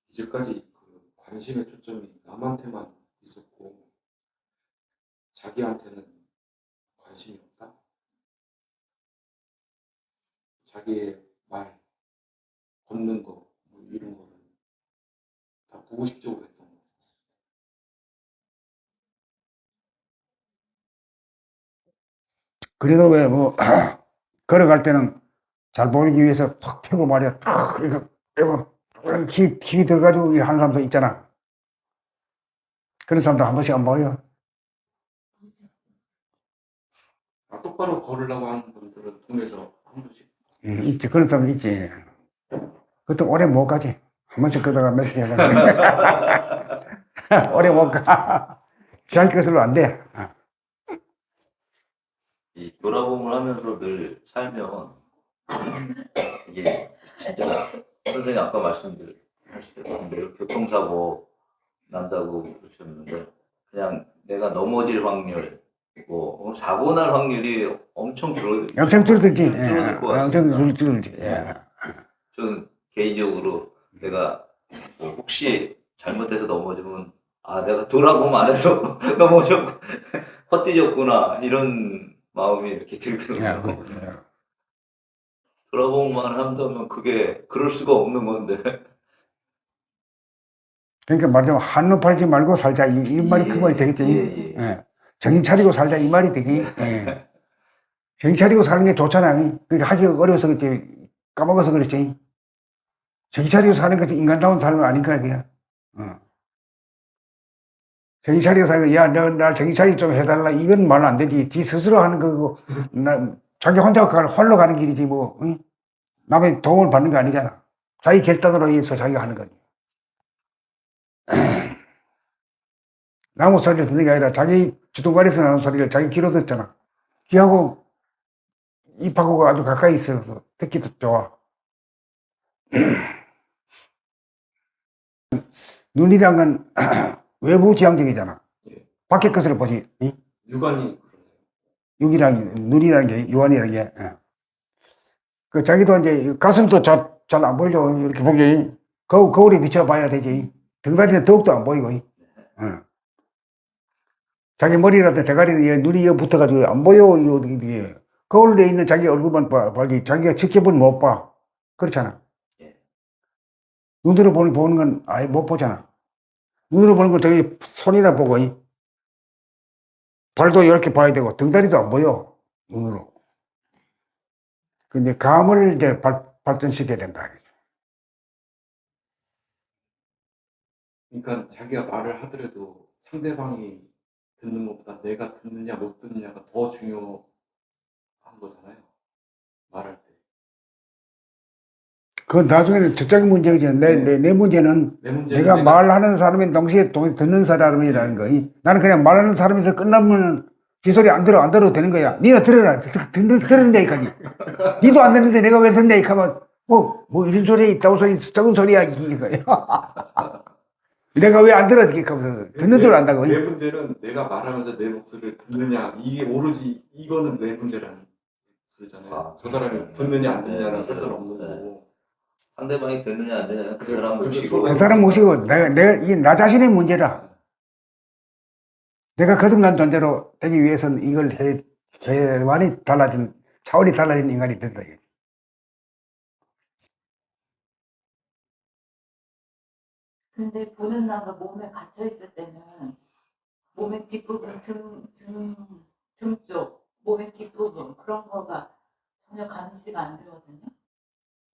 이제까지 그 관심의 초점이 남한테만 있었고 자기한테는 관심이 없다. 자기의 말, 걷는 거, 뭐 이런 거를 다 무의식적으로 했던 거 같습니다. 그래도 왜 걸어갈 때는 잘 보이기 위해서 탁 펴고 말이야. 탁 이거 힘이 들어가지고 하는 사람도 있잖아. 그런 사람도 한 번씩 안 보여. 똑바로 걸으려고 하는 분들은 동네에서 한 번씩 있지. 그런 사람 있지. 그것도 오래 못 가지. 한 번씩 걷다가 며칠 해가지고. 오래 못 가. 자기 것으로 안 돼. 이 돌아봄을 하면서 늘 살면 이게 진짜 선생님 아까 말씀하셨던 대로 교통사고 난다고 그러셨는데 그냥 내가 넘어질 확률, 뭐 사고 날 확률이 엄청 엄청 줄어들지. 줄어들 것 엄청 같습니다. 줄어들지. 예. 저는 개인적으로 내가 뭐 혹시 잘못해서 넘어지면 아 내가 돌아보면 안 해서 넘어졌고 헛디졌구나 이런 마음이 이렇게 들거든요. 돌아보고만 한다면 그게 그럴 수가 없는 건데. 그러니까 말하자면 한눈 팔지 말고 살자 이 말이 그 말이 되겠지. 예. 정신 차리고 살자 이 말이 되기. 예. 정신 차리고 사는 게 좋잖아. 그러니까 하기가 어려워서 그렇지. 까먹어서 그렇지. 정신 차리고 사는 것이 인간다운 삶은 아닌가 그게. 정신 차리고 사는 거, 야, 너 날 정신 차리게 좀 해달라. 이건 말 안 되지. 지 스스로 하는 거고, 자기 혼자 홀로 가는 길이지 뭐. 응? 남의 도움을 받는 거 아니잖아. 자기 결단으로 해서 자기가 하는 거지. 나무 소리를 듣는 게 아니라 자기 주둥아리에서 나는 소리를 자기 귀로 듣잖아. 귀하고 입하고가 아주 가까이 있어서 듣기도 좋아. 눈이란 건 외부 지향적이잖아. 밖에 것을 보지. 응? 육안이 눈이라는 게, 유한이라는 게. 그 자기도 이제 가슴도 잘 안 보이죠. 이렇게 보기. 거울에 비춰봐야 되지. 등다리는 더욱도 안 보이고. 자기 머리라든 대가리는 눈이 여 붙어가지고 안 보여. 이게. 거울에 있는 자기 얼굴만 봐지. 자기가 직접 못 봐. 그렇잖아. 눈으로 보는 건 아예 못 보잖아. 눈으로 보는 건 저기 손이나 보고, 발도 이렇게 봐야 되고, 등다리도 안 보여. 눈으로. 근데 감을 이제 발전시켜야 된다. 그러니까 자기가 말을 하더라도 상대방이 듣는 것보다 내가 듣느냐 못 듣느냐가 더 중요한 거잖아요. 말할 때. 그건 나중에는 저쪽의 문제지. 내 문제는 내 문제는 내가 말하는 사람이 동시에 듣는 사람이라는 거. 나는 그냥 말하는 사람에서 끝나면 지 소리 안 들어도 되는 거야. 니가 들어라. 듣는다 이까지. 니도 안 듣는데 내가 왜 듣는다 이까면 뭐 이런 소리 있다고 소리 적은 소리야 이거야. 내가 왜 안 들어 이렇게 하면서 듣는 줄 안다고. 내 문제는 내가 말하면서 내 목소리를 듣느냐 이게 오로지 이거는 내 문제라는 소리잖아요. 저 사람이 듣느냐 안 듣느냐는 상관없는 거고. 상대방이 듣느냐 안 듣느냐 그 사람 그렇죠. 몫이고. 그 사람 몫이고 이게 나 자신의 문제라. 내가 거듭난 존재로 되기 위해서는 이걸 차원이 달라진 인간이 된다. 근데 보는 나가 몸에 갇혀 있을 때는 몸의 뒷부분 등 쪽, 몸의 뒷부분 그런 거가 전혀 감지가 안 되거든요.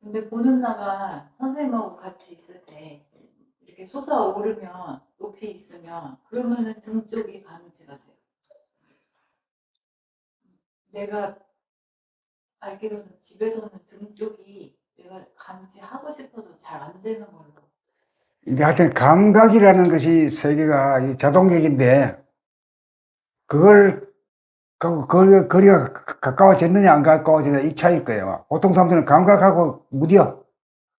근데 보는 나가 선생님하고 같이 있을 때 이렇게 솟아오르면 높이 있으면 그러면은 등 쪽이 감지가 돼요. 내가 알기로는 집에서는 등 쪽이 내가 감지하고 싶어도 잘 안 되는 걸로. 이제 하여튼 감각이라는 것이 세계가 이 자동격인데 그걸 거리가 가까워졌느냐 안 가까워지느냐 이 차이일 거예요. 보통 사람들은 감각하고 무디어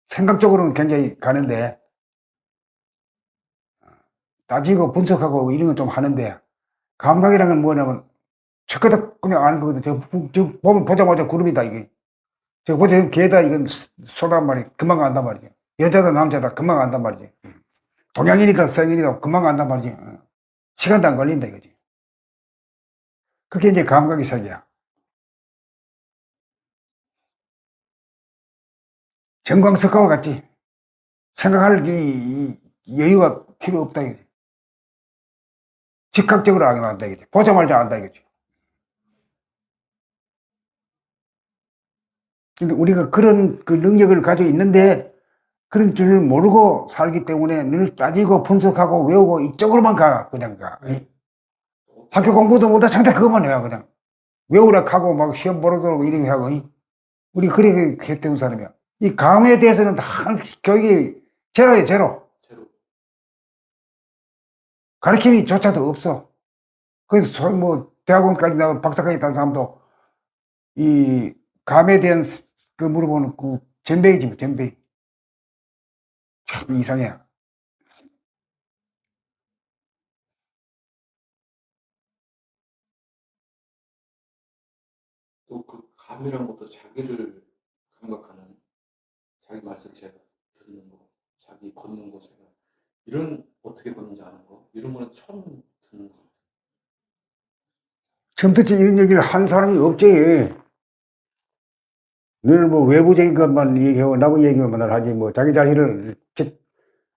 생각적으로는 굉장히 가는데 따지고 분석하고 이런 건 좀 하는데 감각이라는 건 뭐냐면 척그덕 그냥 아는 거거든. 저 보면 보자마자 구름이다 이게. 저 보자 개다 이건 소란 말이 금방 안단 말이지. 여자다 남자다 금방 안단 말이지. 동양인이다 서양인이다 금방 안단 말이지. 시간도 안 걸린다 이거지. 그게 이제 감각의 세계야. 정광석화와 같지. 생각할 이 여유가 필요 없다 이거지. 즉각적으로 안다 이거지. 보자마자 안다 이거지. 근데 우리가 그런 그 능력을 가지고 있는데 그런 줄 모르고 살기 때문에 늘 따지고 분석하고 외우고 이쪽으로만 그냥 가. 학교 공부도 못하 장다 그것만 해요 그냥. 외우라 하고 막 시험 보러도 이렇게 하고. 우리 그렇게 했던 사람이야. 이 감에 대해서는 다 교육이 제로예요 제로. 가르침이 조차도 없어. 그래서 뭐 대학원까지 나고 박사까지 딴 사람도 이 감에 대한 그 물어보는 그 전배이지 뭐 전배. 참 이상해. 또 그 감이란 것도 자기를 감각하는, 자기 말씀 제가 듣는 거, 자기 걷는 거 제가 이런 어떻게 걷는지 아는 거 이런 거는 처음 듣는 거. 처음 듣지 이런 얘기를 한 사람이 없지. 너는 뭐 외부적인 것만 얘기하고 나무 얘기만 하지 뭐 자기 자신을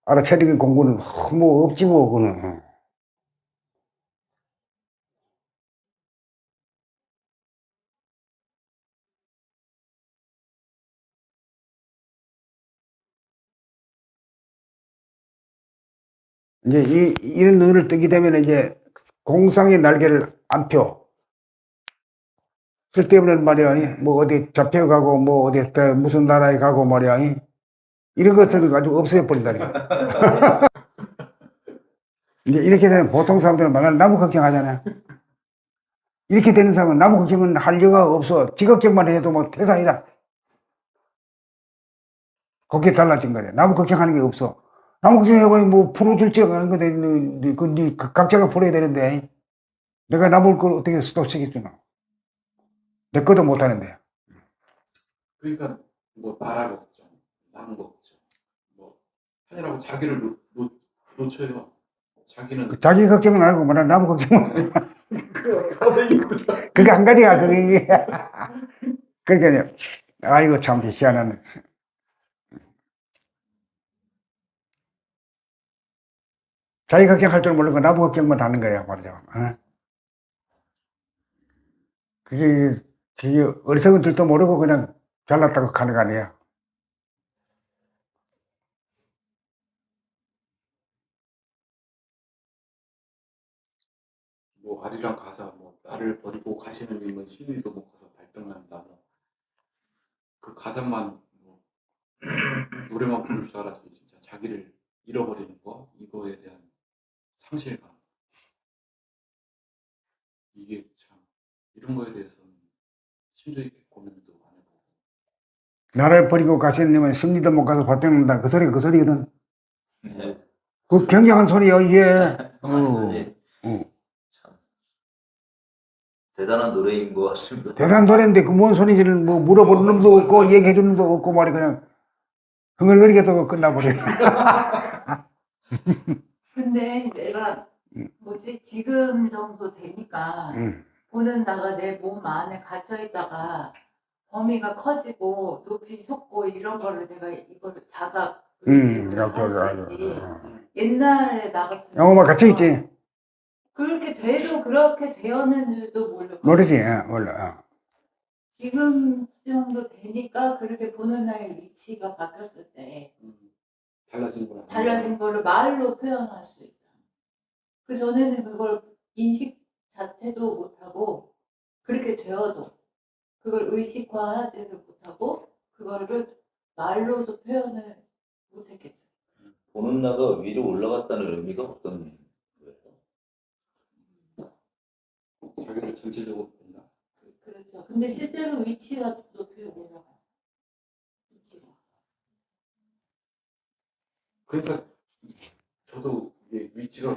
알아차리는 공부는 뭐 없지 뭐 그거는. 이제 이런 눈을 뜨게 되면 이제 공상의 날개를 안 펴. 쓸데없는 말이야. 뭐 어디 잡혀가고 뭐 어디 무슨 나라에 가고 말이야. 이런 것들을 아주 없애어 버린다니까. 이제 이렇게 되면 보통 사람들은 맨날 나무 걱정하잖아요. 이렇게 되는 사람은 나무 걱정은 할 여가 없어. 지 걱정만 해도 뭐 태산이다. 그게 달라진 거야. 나무 걱정하는 게 없어. 나무 걱정해봐 뭐 풀어줄 줄 아는 건데 네 각자가 풀어야 되는데 내가 나무 걸 어떻게 또 쓰겠구나. 내 것도 못하는데. 그러니까 뭐 나라 걱정, 남 걱정, 뭐 하느라고 자기를 놓쳐요. 자기는 자기 걱정은 안 하고 뭐라 나무 걱정은. 그게 한 가지가 그게. 그러니까 아이고 참 희한한. 자기 걱정할 줄 모르고 나무 걱정만 하는 거야 말이죠. 어? 그게 어리석은 줄도 모르고 그냥 잘났다고 가는 거 아니야. 뭐 아리랑 가사 뭐 나를 버리고 가시는 님은 심리도 못 가서 발병난다. 그 가사만 뭐 노래만 부를 줄 알았더니 진짜 자기를 잃어버리는 거 이거에 대한 상실감 이게 참 이런 거에 대해서는 심도 있게 고민도 안 해보고 나를 버리고 가시는 심리도 못 가서 발병난다. 그 소리가 그 소리거든. 네. 그 굉장한 소리야 이게. 완전히 어. 참 대단한 노래인 것 같습니다. 대단한 노래인데 그 뭔 소리인지를 뭐 물어보는 놈도 없고 얘기해 주는 놈도 없고 말이 그냥 흥얼거리게 또 끝나버려. 근데 내가 뭐지 지금 정도 되니까 보는 나가 내 몸 안에 갇혀 있다가 범위가 커지고 높이 솟고 이런 거를 내가 이거를 자각 의식을 할 수 있지. 옛날에 나 같은 영어만 갇혀 있지. 그렇게 돼도 그렇게 되었는지도 모르고 모르지. 몰라. 지금 정도 되니까 그렇게 보는 나의 위치가 바뀌었을 때 달라진 거랑 달라진 거를 말로 표현할 수 있다. 그 전에는 그걸 인식 자체도 못하고 그렇게 되어도 그걸 의식화하지를 못하고 그거를 말로도 표현을 못했겠죠. 보는 나가 위로 올라갔다는 의미가 어떤 거예요? 자기를 전체적으로 본다. 그렇죠. 근데 실제로 위치가 높이 올라가요. 위치가. 그러니까 저도 이게 위치가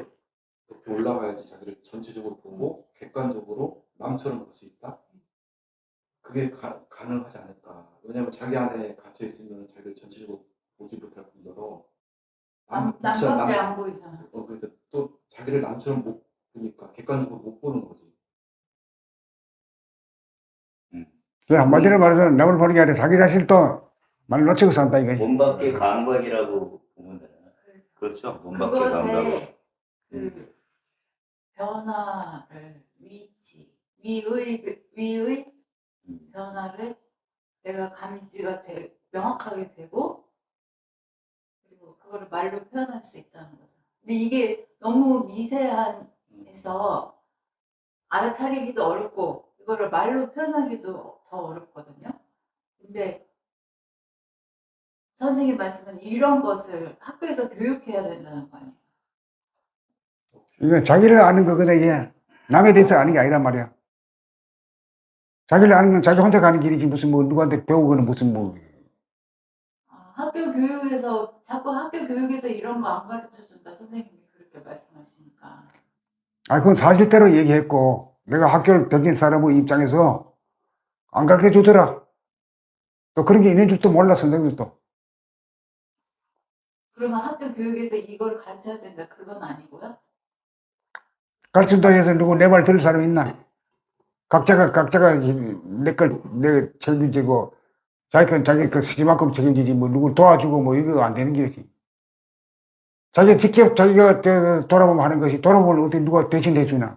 높이 올라가야지 자기를 전체적으로 보고 객관적으로 남처럼 볼 수 있다. 그게 가능하지 않을까. 왜냐하면 자기 안에 갇혀 있으면 자기를 전체적으로 보지 못할 뿐더러 남밖에 안 보이잖아. 그러니까 또 자기를 남처럼 못 보니까 객관적으로 못 보는 거지. 그 한마디로 말해서 남을 보는 게 아니라 자기 자신도 말 놓치고 산다 이거지. 몸 밖의 감각이라고 보면 되나요? 그렇죠. 몸 밖의 감각. 그것에 그 변화를 위치, 위의 변화를 내가 감지가 명확하게 되고 그리고 그거를 말로 표현할 수 있다는 거죠. 근데 이게 너무 미세해서 알아차리기도 어렵고 이거를 말로 표현하기도 더 어렵거든요. 근데 선생님 말씀은 이런 것을 학교에서 교육해야 된다는 거 아니에요? 이건 자기를 아는 거거든 이게. 남에 대해서 아는 게 아니란 말이야. 자기를 아는 건 자기 혼자 가는 길이지 무슨 뭐 누구한테 배우고는 무슨 뭐. 아, 학교 교육에서 자꾸 학교 교육에서 이런 거 안 가르쳐 준다 선생님이 그렇게 말씀하시니까. 아, 그건 사실대로 얘기했고, 내가 학교를 다닌 사람의 입장에서 안 가르쳐 주더라. 또 그런 게 있는 줄도 몰라, 선생님도. 그러면 학교 교육에서 이걸 가르쳐야 된다 그건 아니고요? 가르쳐 준다 해서 누구 내 말 들을 사람 있나? 각자가 내 책임지고, 자기 그 쓰지만큼 책임지지, 뭐, 누굴 도와주고, 뭐, 이거 안 되는 길이지. 자기가 직접 자기가 돌아보면 하는 것이, 돌아보면 어떻게 누가 대신 해주나?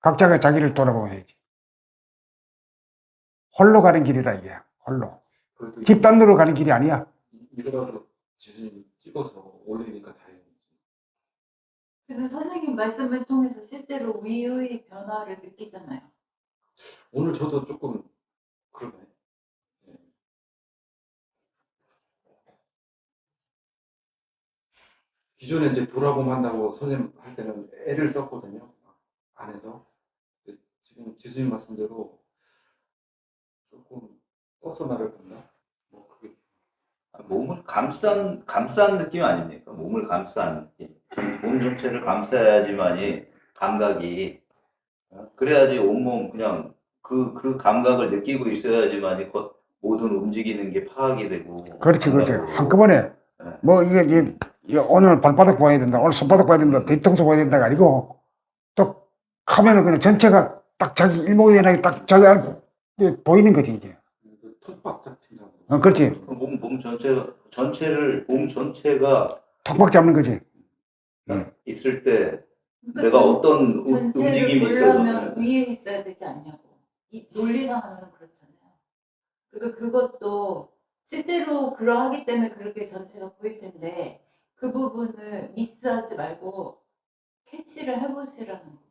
각자가 자기를 돌아보면 해야지. 홀로 가는 길이다, 이게. 홀로. 그래도 집단으로 가는 길이 아니야. 이거라도 지수님 찍어서 올리니까 다행이지. 그래서 선생님 말씀을 통해서 실제로 위의 변화를 느끼잖아요. 오늘 저도 조금 그러네. 네. 기존에 이제 돌아보면 한다고 선생님 할 때는 애를 썼거든요. 안에서. 근데 지금 지수님 말씀대로 조금 떠서 나를 본다. 뭐 그게 몸을 감싼 느낌 아닙니까? 몸을 감싼 느낌. 몸 전체를 감싸야지만이 감각이, 그래야지 온몸 그냥 그 감각을 느끼고 있어야지만이 모든 움직이는 게 파악이 되고. 그렇지. 감각으로. 한꺼번에, 네. 뭐, 이게 오늘 발바닥 봐야 된다, 오늘 손바닥 봐야 된다, 뒤통수 봐야 된다가 아니고, 또, 카메라 그냥 전체가 딱 자기 일목요연하게 딱 자기 안 보이는 거지, 이제. 그 턱박 잡힌다고. 그렇지. 몸 전체가 톡박 잡는 거지. 있을 때 그러니까 내가 어떤 전체를 움직임이 있어요. 보려면 위에 있어야 되지 않냐고. 이 논리상으로는 그렇잖아요. 그러니까 그것도 실제로 그러하기 때문에 그렇게 전체가 보일 텐데 그 부분을 미스하지 말고 캐치를 해보시라는 거죠.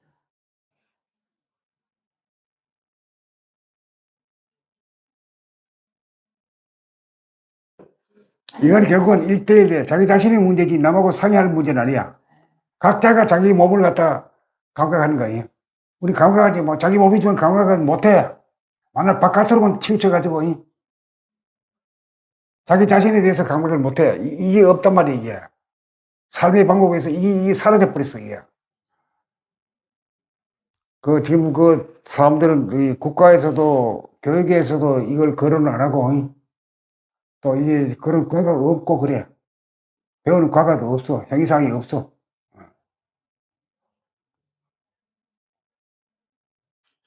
이건 결국은 1대1에 자기 자신의 문제지 남하고 상의할 문제는 아니야. 각자가 자기 몸을 갖다 감각하는 거예요. 우리 감각하지 뭐 자기 몸이지만 감각은 못해. 만약 바깥으로만 치우쳐가지고 자기 자신에 대해서 감각을 못해. 이게 없단 말이야, 이게. 삶의 방법에서 이게 사라져버렸어, 이게. 지금 사람들은 이 국가에서도 교육에서도 이걸 거론을 안 하고 또 이게 그런 과가 없고 그래. 배우는 과가도 없어. 형이상이 없어.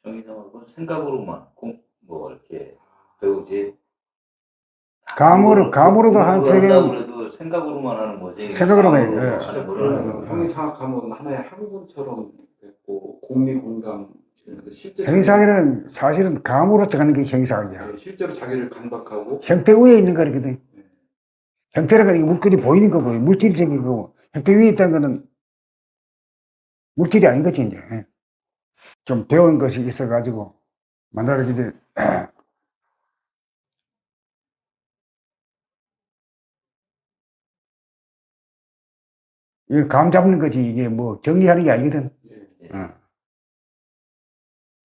정의상하고 생각으로만 뭐 이렇게 배우지. 감으로도 한 세계 한다고 그래도 생각으로만 하는 거지. 생각으로만 해. 감으로는 예. 진짜 모르는 그러네요. 거야. 형이 생각하면 하나의 학문처럼 됐고 공리공감 실제 형이상에는 사실은 감으로 들어가는 게 형이상이야. 네, 실제로 자기를 감각하고 형태 위에 있는 거거든. 형태라는 건 이 물건이 보이는 거고, 물질적인 거고, 형태 위에 있다는 거는 물질이 아닌 거지, 이제. 좀 배운 것이 있어가지고, 만나게 이제, 이감 잡는 거지, 이게 뭐, 정리하는 게 아니거든. 예.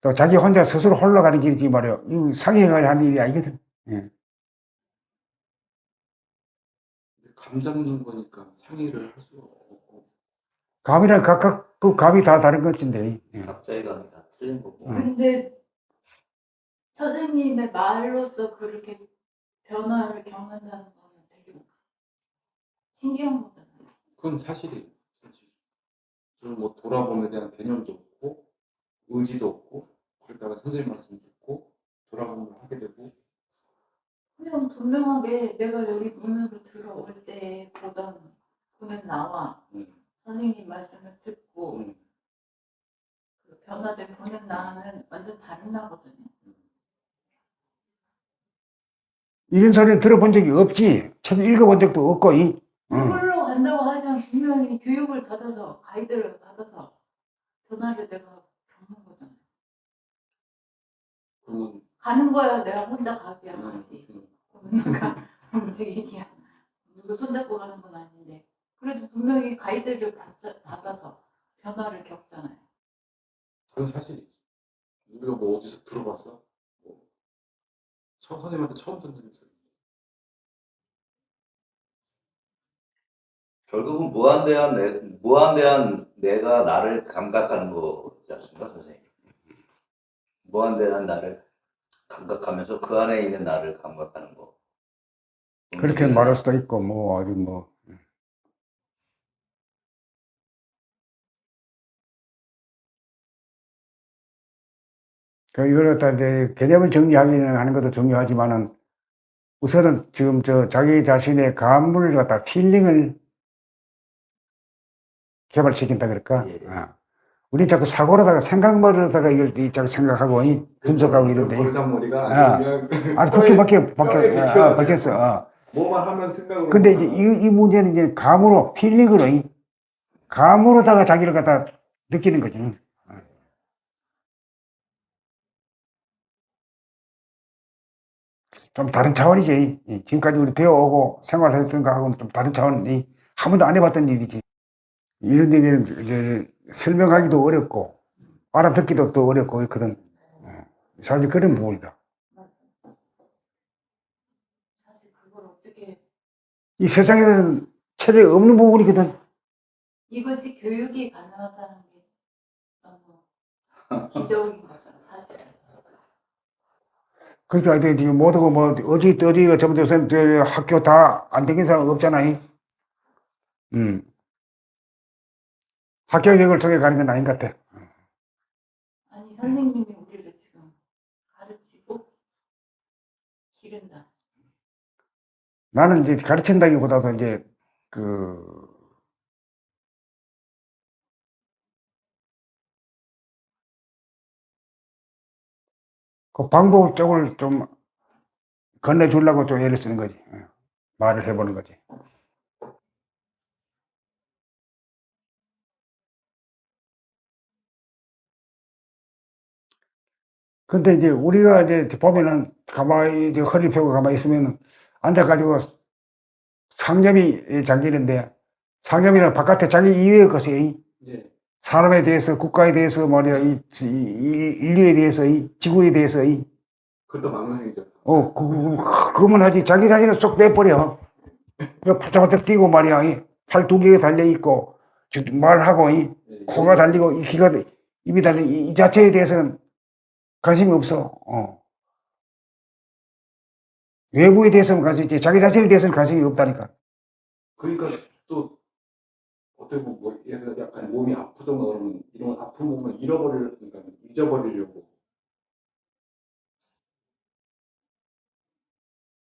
또 자기 혼자 스스로 홀로 가는 길이지 말이야. 이거 상해가야 할 일이 아니거든. 감 잡는 거니까 상의를 할 수 없고 감이랑 각각 그 감이 다 다른 것인데. 각자의 감이 다 틀린 거고. 근데 선생님의 말로서 그렇게 변화를 겪는다는 거는 되게 신기한 거잖아요. 그건 사실이에요. 사실. 저는 뭐 돌아봄에 대한 개념도 없고 의지도 없고 그러다가 선생님 말씀 듣고 돌아봄을 하게 되고 그냥 분명하게 내가 여기 문으로 들어올 때 보는 나와 선생님 말씀을 듣고 그 변화된 보는 나는 완전 다른 나거든요. 이런 소리는 들어본 적이 없지. 책 읽어본 적도 없고, 홀로 간다고 하지만 분명히 교육을 받아서 가이드를 받아서 변화를 내가 겪는 거잖아요. 그러면 가는 거야 내가 혼자 가기야 하지. 내가 움직이기야. 누구 손잡고 가는 건 아닌데 그래도 분명히 가이드를 받아서 변화를 겪잖아요. 그건 사실이지. 우리가 뭐 어디서 들어봤어? 뭐, 선생님한테 처음 듣는 소리. 결국은 무한대한 내가 나를 감각하는 거지 않습니까, 선생님? 무한대한 나를 감각하면서 그 안에 있는 나를 감각하는 거. 그렇게 움직이는 말할 나. 수도 있고, 뭐, 아주 뭐. 이걸 갖다 이제 개념을 정리하기는 하는 것도 중요하지만은 우선은 지금 자기 자신의 감을 갖다 필링을 개발시킨다 그럴까? 예. 우리 자꾸 사고로다가 생각만으로다가 이걸 자꾸 생각하고 분석하고 이런데. 버르장머리가 아. 아니면 아니, 그렇게 뼈에 바뀌었어. 박혀가지고 뭐만 하면 생각으로. 근데 이제 이 문제는 이제 감으로, 필링으로, 감으로다가 자기를 갖다 느끼는 거지. 좀 다른 차원이지. 지금까지 우리 배워오고 생활했던 거하고는 좀 다른 차원이 한 번도 안 해봤던 일이지. 이런 얘기는 이제 설명하기도 어렵고, 알아듣기도 또 어렵고, 그렇거든. 사실 그런 부분이다. 사실 그걸 어떻게 이 세상에는 체제에 없는 부분이거든. 이것이 교육이 가능하다는 게 너무 기적인 거잖아, 사실. 그러니까 이제 모두가 뭐, 어디가 잘못해서 학교 다 안 다닌 사람 없잖아. 학교 교육을 통해 가는 건 아닌 것 같아. 아니, 선생님이 우리를 지금 가르치고 기른다. 나는 이제 가르친다기보다도 이제, 그 방법 쪽을 좀 건네주려고 좀 애를 쓰는 거지. 말을 해보는 거지. 근데 이제 우리가 이제 보면은 가만히 이제 허리를 펴고 가만히 있으면 앉아가지고 상념이 잠기는데 상념이는 바깥에 자기 이외의 것이 예. 사람에 대해서, 국가에 대해서 말이야, 인류에 대해서, 지구에 대해서, 그것도 망상이죠. 그거만 하지. 자기 자신을 쏙 빼버려. 팔짝팔짝 뛰고 말이야. 팔 두 개가 달려있고, 말하고, 예. 코가 달리고, 입이 달리고, 이 자체에 대해서는 관심이 없어. 외부에 대해서는 관심이 있지. 자기 자신에 대해서는 관심이 없다니까. 그러니까 또 어떻게 보면 뭐 예를 들어 약간 몸이 아프던가 그러면 이런 아픈 몸을 그러니까 잊어버리려고.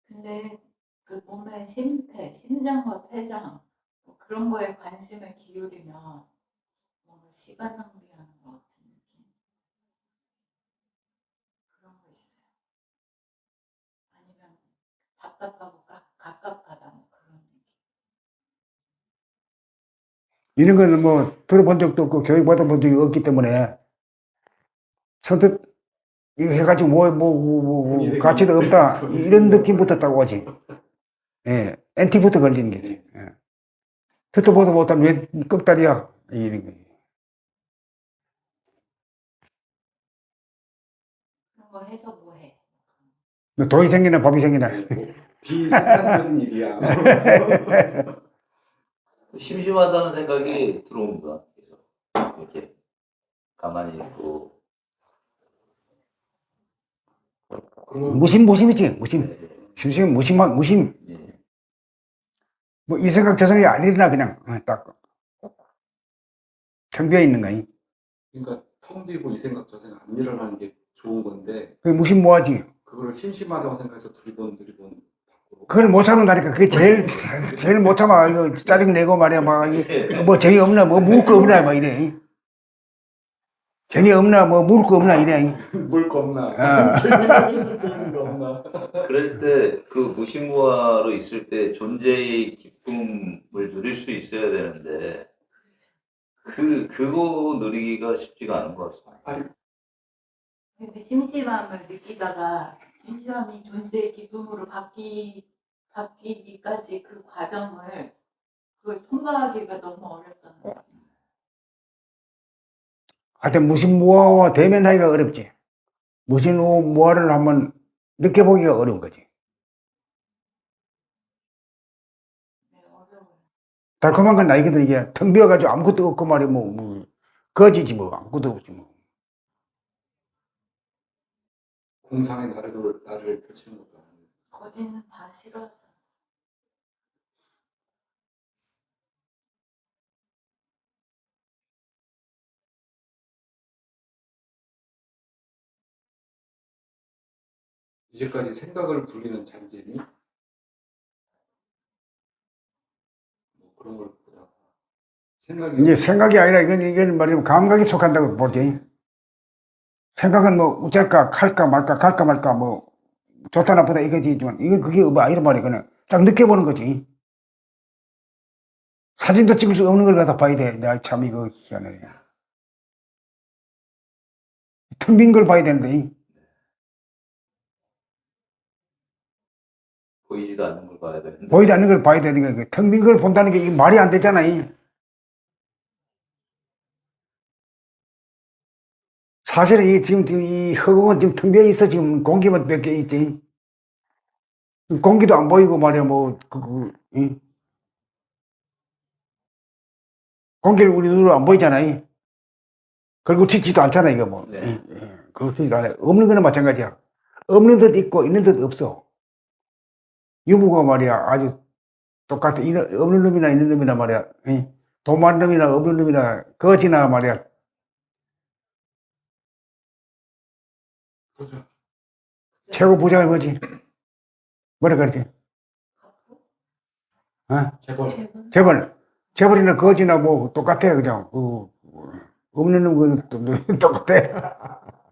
근데 그 몸의 심폐, 심장과 폐장 뭐 그런 거에 관심을 기울이면 뭔가 시간 낭비하는 것 같은 느낌. 그런 거 있어요. 아니면 답답하고 갑갑하다 뭐 그런 느낌. 이런 거는 뭐 들어본 적도 없고 교육받아 본 적이 없기 때문에 선뜻 이거 해가지고 가치도 없다. 이런 느낌부터 따고 오지. 예. 엔티부터 걸리는 게지. 예. 듣도 보도 못한 왜 꺽다리야. 이런 거. 그런 거 해서 뭐 해? 돈이 생기나 법이 생기나. 뭐 비생산적인 일이야. 심심하다는 생각이 들어옵니다. 그래서 이렇게 가만히 있고. 그러면 무심이지. 무심. 네. 심심, 무심. 예. 뭐 이 생각 저 생각이 아니나 그냥 딱 텅 비어 있는 거니. 그러니까 텅 비고 이 생각 저 생각 안 일어나는 게 좋은 건데 그 무심 뭐하지. 그거를 심심하다고 생각해서 두리번 바꾸고. 그걸 못 참는다니까. 그게 제일 못 참아. 이거 짜증내고 말이야. 뭐 재미없나, 뭐 먹을 거 없나, 뭐 이래. 재미없나, 뭐 먹을 거 없나, 이래. 물 거 없나? 재밌는 거 없나? 그럴 때 그 무심무화로 있을 때 존재의 기쁨을 누릴 수 있어야 되는데 그거 누리기가 쉽지가 않은 것 같습니다. 근데 심심함을 느끼다가 심심함이 존재의 기쁨으로 바뀌기까지 그 과정을 그걸 통과하기가 너무 어렵다는 거예요. 하여튼 무심무화와 대면하기가 어렵지. 무슨 무화를 한번 느껴보기가 어려운 거지. 네, 어려워요. 달콤한 건 아니거든. 이게 텅 비어가지고 아무것도 없고 말이야. 거지지 뭐. 아무것도 없지 뭐. 공상의 나를 펼치는 것도 아니고. 거지는 다 싫어. 이제까지 생각을 굴리는 잔재미? 뭐 그런 걸 보다가 생각이 이제 생각이 아니라 이건 말이면 감각에 속한다고 보지. 생각은 뭐 어쩔까, 할까 말까, 갈까 말까, 뭐, 좋다 나쁘다 이거지만, 그게 뭐 아니란 말이야. 그냥 딱 느껴보는 거지. 사진도 찍을 수 없는 걸 갖다 봐야 돼. 내가 참 이거 희한해. 텅 빈 걸 봐야 되는데. 보이지도 않는 걸 봐야 되는데. 보이지 않는 걸 봐야 되는 거야. 텅 빈 걸 본다는 게 이게 말이 안 되잖아. 사실은 지금 이 허공은 지금 텅 비어 있어. 지금 공기만 몇 개 있지. 공기도 안 보이고 말이야. 응? 공기를 우리 눈으로 안 보이잖아. 그리고 지지도 않잖아. 이거 뭐. 네. 그렇지도 않아. 없는 거는 마찬가지야. 없는 듯 있고 있는 듯 없어. 유무가 말이야. 아주 똑같아. 없는 놈이나 있는 놈이나 말이야. 돈 많은 놈이나 없는 놈이나 거지나 말이야. 보자. 최고 부자가 뭐지? 뭐라 그러지? 어? 재벌. 재벌이나 거지나 뭐 똑같아. 그냥. 없는 놈은 똑같아.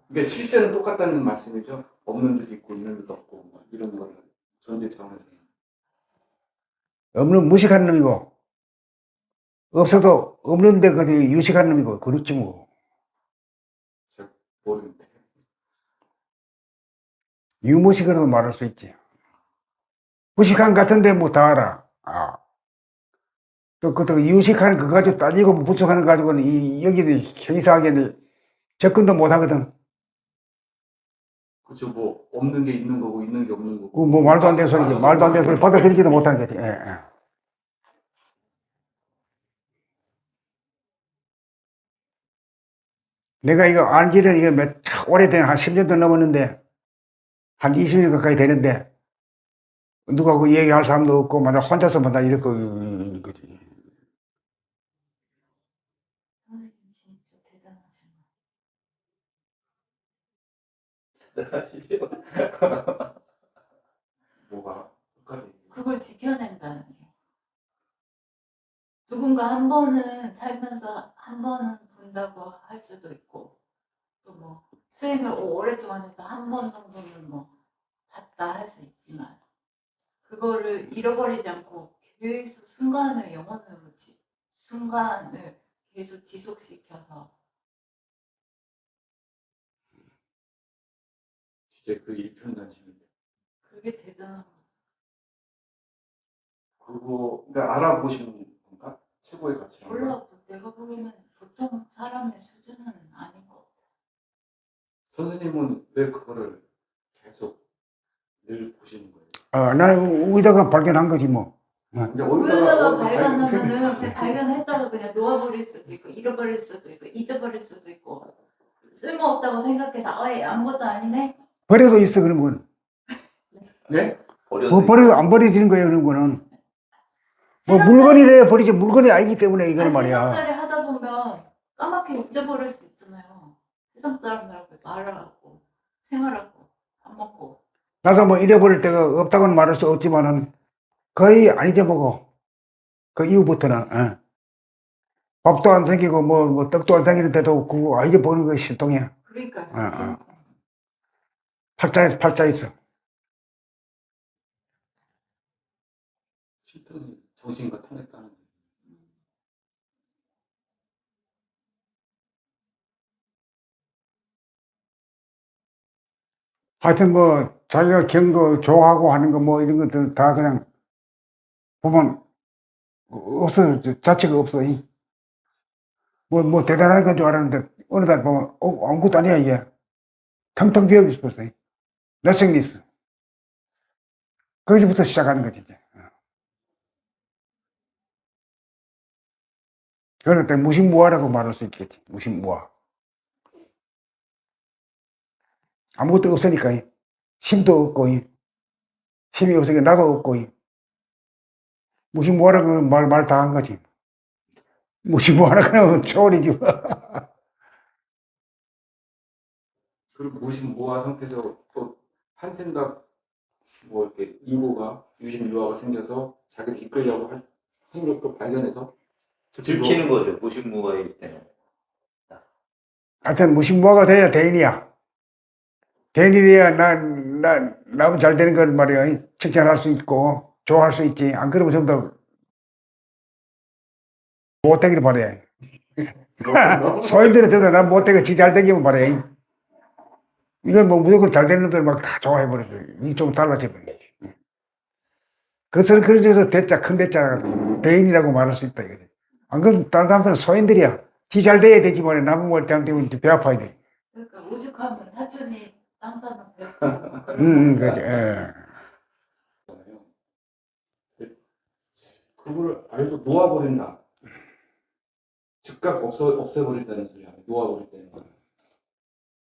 그러니까 실제는 똑같다는 말씀이죠. 없는 듯 있고 있는 듯 없고 뭐 이런 거를 존재 차원에서. 없는 무식한 놈이고, 없어도 없는데 그 유식한 놈이고, 그렇지 뭐. 잘 모르는데. 유무식으로도 말할 수 있지. 무식한 같은데 뭐 다 알아. 또 유식한 그거 가지고 따지고 뭐 분석하는 거 가지고는 여기는 행사하기에는 접근도 못 하거든. 그죠. 뭐 없는 게 있는 거고 있는 게 없는 거고. 뭐 말도 안 되는 소리지. 말도 안 되는 소리 받아들이지도 못하는 거지. 내가 이거 알기는 이거 오래된 한 10년도 넘었는데, 한 20년 가까이 되는데, 누가 그 얘기할 사람도 없고, 만약 혼자서만 다 이렇게 있는 거지. 선생님 진짜 대단하시네. 뭐가 끝까지. 그걸 지켜낸다는 게. 누군가 한 번은 살면서 한 번은 본다고 할 수도 있고, 또 뭐 수행을 오랫동안 해서 한 번 정도는 뭐 봤다 할 수 있지만, 그거를 잃어버리지 않고 계속 순간을 계속 지속시켜서 진짜 그 일편단심인데. 그게 대단한 거. 그거 그러니까 알아보시는 건가? 최고의 가치란 거. 몰라, 내가 보기에는 보통 사람의 수준은 아닌 것 같아. 선생님은 왜 그거를 계속 늘 보시는 거예요? 나는 의다가 발견한 거지 뭐. 이제 우유다가 발견하면은 그 발견했다가 그냥 놓아버릴 수도 있고 잃어버릴 수도 있고 잊어버릴 수도 있고 쓸모없다고 생각해서 아무것도 아니네. 버려도 있어, 그런 건. 네? 버려도 안 버려지는 거예요, 그런 거는. 뭐 물건이래 버리지, 물건이 아니기 때문에 이거는 말이야. 세상살이 하다 보면 까맣게 잊어버릴 수 있잖아요. 세상 사람들하고 말하고 생활하고 밥 먹고. 나도 뭐 잃어버릴 때가 없다고는 말할 수 없지만은 거의 안 잊어보고, 그 이후부터는, 밥도 안 생기고, 뭐 떡도 안 생기는데도 그거 잊어버리는 거 신통해. 그러니까요. 팔자 있어. 신통이 정신과 통했다는 거. 하여튼 뭐, 자기가 경거 좋아하고 하는 거 뭐 이런 것들 다 그냥 보면 없어, 자체가 없어. 뭐 대단한 건 줄 알았는데, 어느 날 보면, 아무것도 아니야, 이게. 텅텅 비어 있었어요. 너싱리스. 거기서부터 시작하는 거지, 이제. 그럴 때 무신무화라고 말할 수 있겠지. 무신무화. 아무것도 없으니까, 힘도 없고, 힘이 없으니까 나도 없고, 무신무화라고 말 다 한 거지. 무신무화라고 하면 초월이지. 뭐. 그리고 무신무화 상태에서 또 한 생각 뭐 이렇게 유심유화가 생겨서 자기를 이끌려고 할 생각도 발견해서 들키는 거죠. 무신무화이기 때문에. 하여튼 무신무화가 돼야 대인이야. 대인이 돼야 나무 잘 되는 걸 말이야. 칭찬할 수 있고, 좋아할 수 있지. 안 그러면 좀 더 못되기를 바래. 소인들은 저도 난 못되고 지 잘 되기만 바래. 이건 뭐 무조건 잘 되는 들 막 다 좋아해버려서 이게 좀 달라져 버리지. 그것을 그래서 대자, 큰 대자, 대인이라고 말할 수 있다 이거지. 안 그러면 다른 사람들은 소인들이야. 지 잘 돼야 되지만 남은 걸 잘되면 배 아파야 돼. 그러니까 오죽하면 사촌이 땅 사는 배. 그지. 예. 그걸 알고 놓아버린다. 즉각 없애버린다는 소리야. 놓아버린다는 거.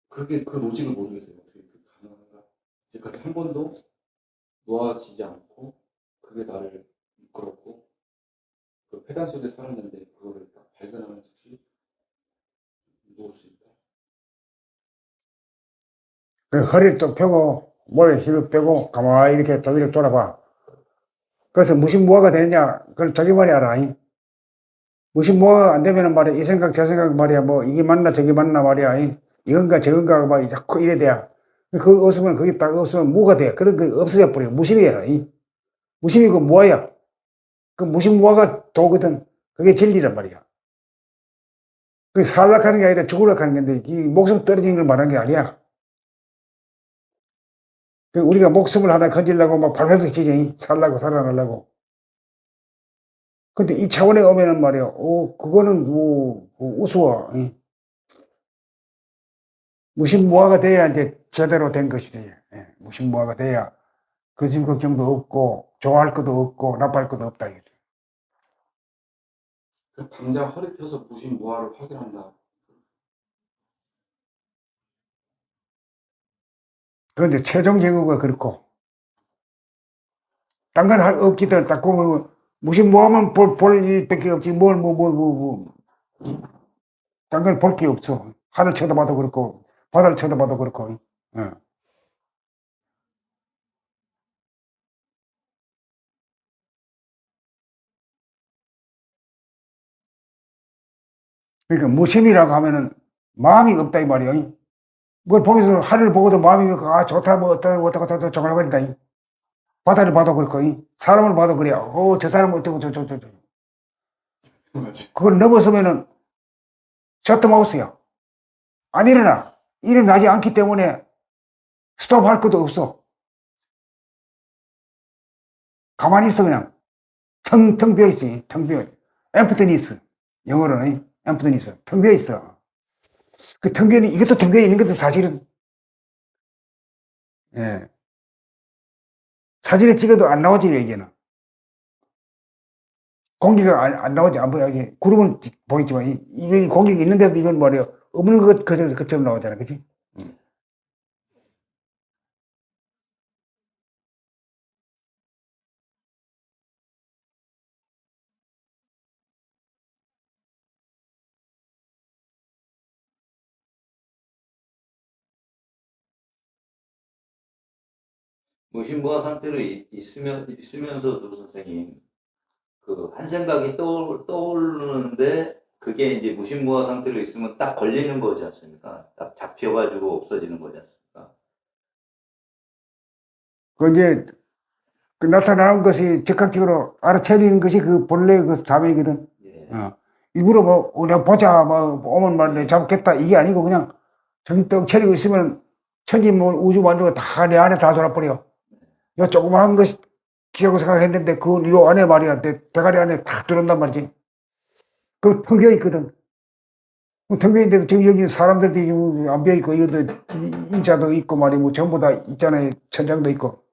그게 그 로직을 모르겠어요. 어떻게 그 가능한가? 지금까지 한 번도 놓아지지 않고 그게 나를 이끌었고 그 폐단 속에 살았는데 그거를 딱 발견하는 즉시 놓을 수 있다. 그 허리를 또 펴고 머리에 힘을 빼고 가만히 이렇게 자기를 돌아봐. 그래서 무신무화가 되느냐? 그걸 자기만이 알아. 무신무화가 안 되면은 말이야. 이 생각 저 생각 말이야. 뭐 이게 맞나 저게 맞나 말이야. 이건가 저건가 막 자꾸 이래 돼야. 그거 없으면 그게 딱 없으면 무가 돼. 그런 거 없어져 버려. 무심이야. 무심이고 무화야. 그 무신무화가 도거든. 그게 진리란 말이야. 그 살라고 하는 게 아니라 죽으려고 하는 건데 이 목숨 떨어지는 걸 말하는 게 아니야. 그 우리가 목숨을 하나 건지려고 막 발버둥 치지. 살라고 살아나려고. 근데 이 차원에 오면은 말이야. 그거는 우스워. 무신무화가 돼야 이제 제대로 된 것이지. 무신무화가 돼야 거심 걱정도 없고 좋아할 것도 없고 나빠할 것도 없다 이거지. 그 당장 허리 펴서 무신무화를 확인한다. 그런데 최종 제거가 그렇고 딴 건 없기든 딱 보면 무신무화만 볼 일밖에 없지 딴 건 볼 게 없어. 하늘 쳐다봐도 그렇고 바다를 쳐다봐도 그렇고. 그러니까 무심이라고 하면은 마음이 없다 이 말이야. 뭘 보면서 하늘을 보고도 마음이 좋다 뭐 어떡하고 저거거린다. 바다를 봐도 그렇고 사람을 봐도 그래. 저 사람은 어떻고 저. 맞지. 그걸 넘어서면은 셔트마우스야. 안 일어나지 않기 때문에 스톱할 것도 없어. 가만히 있어 그냥 텅텅 비어 있어. 텅 비어. 엠프트니스 영어로는 엠프트니스 텅 비어 있어. 그 텅 비어 있는 이것도 텅 비어 있는 것도 사실은 사진에 찍어도 안 나오지 여기는. 공기가 안 나오지 안 보여. 이게 구름은 보이지만 이게 공기가 있는데도 이건 말이야 없는 것처럼 나오잖아, 그렇지? 무신무화 상태로 있으면서도 선생님, 그 한 생각이 떠오르는데 그게 이제 무신무화 상태로 있으면 딱 걸리는 거지 않습니까? 딱 잡혀가지고 없어지는 거지 않습니까? 그 이제 그 나타나는 것이 즉각적으로 알아차리는 것이 그 본래 그 자명이거든. 예. 일부러 뭐 우리가 보자 뭐 오면 말내 잡겠다 이게 아니고 그냥 정떡 차리고 있으면 천지 뭐 우주 만주가 다 내 안에 다 돌아버려. 요 조그마한 것이 기라고 생각했는데 그 요 안에 말이야 내 대가리 안에 다 들어온단 말이지. 그럼 텅 비어 있거든. 텅빈인데도 지금 여기 사람들도 지금 안 비어있고, 여기도 인자도 있고 말이야, 뭐 전부 다 있잖아요. 천장도 있고.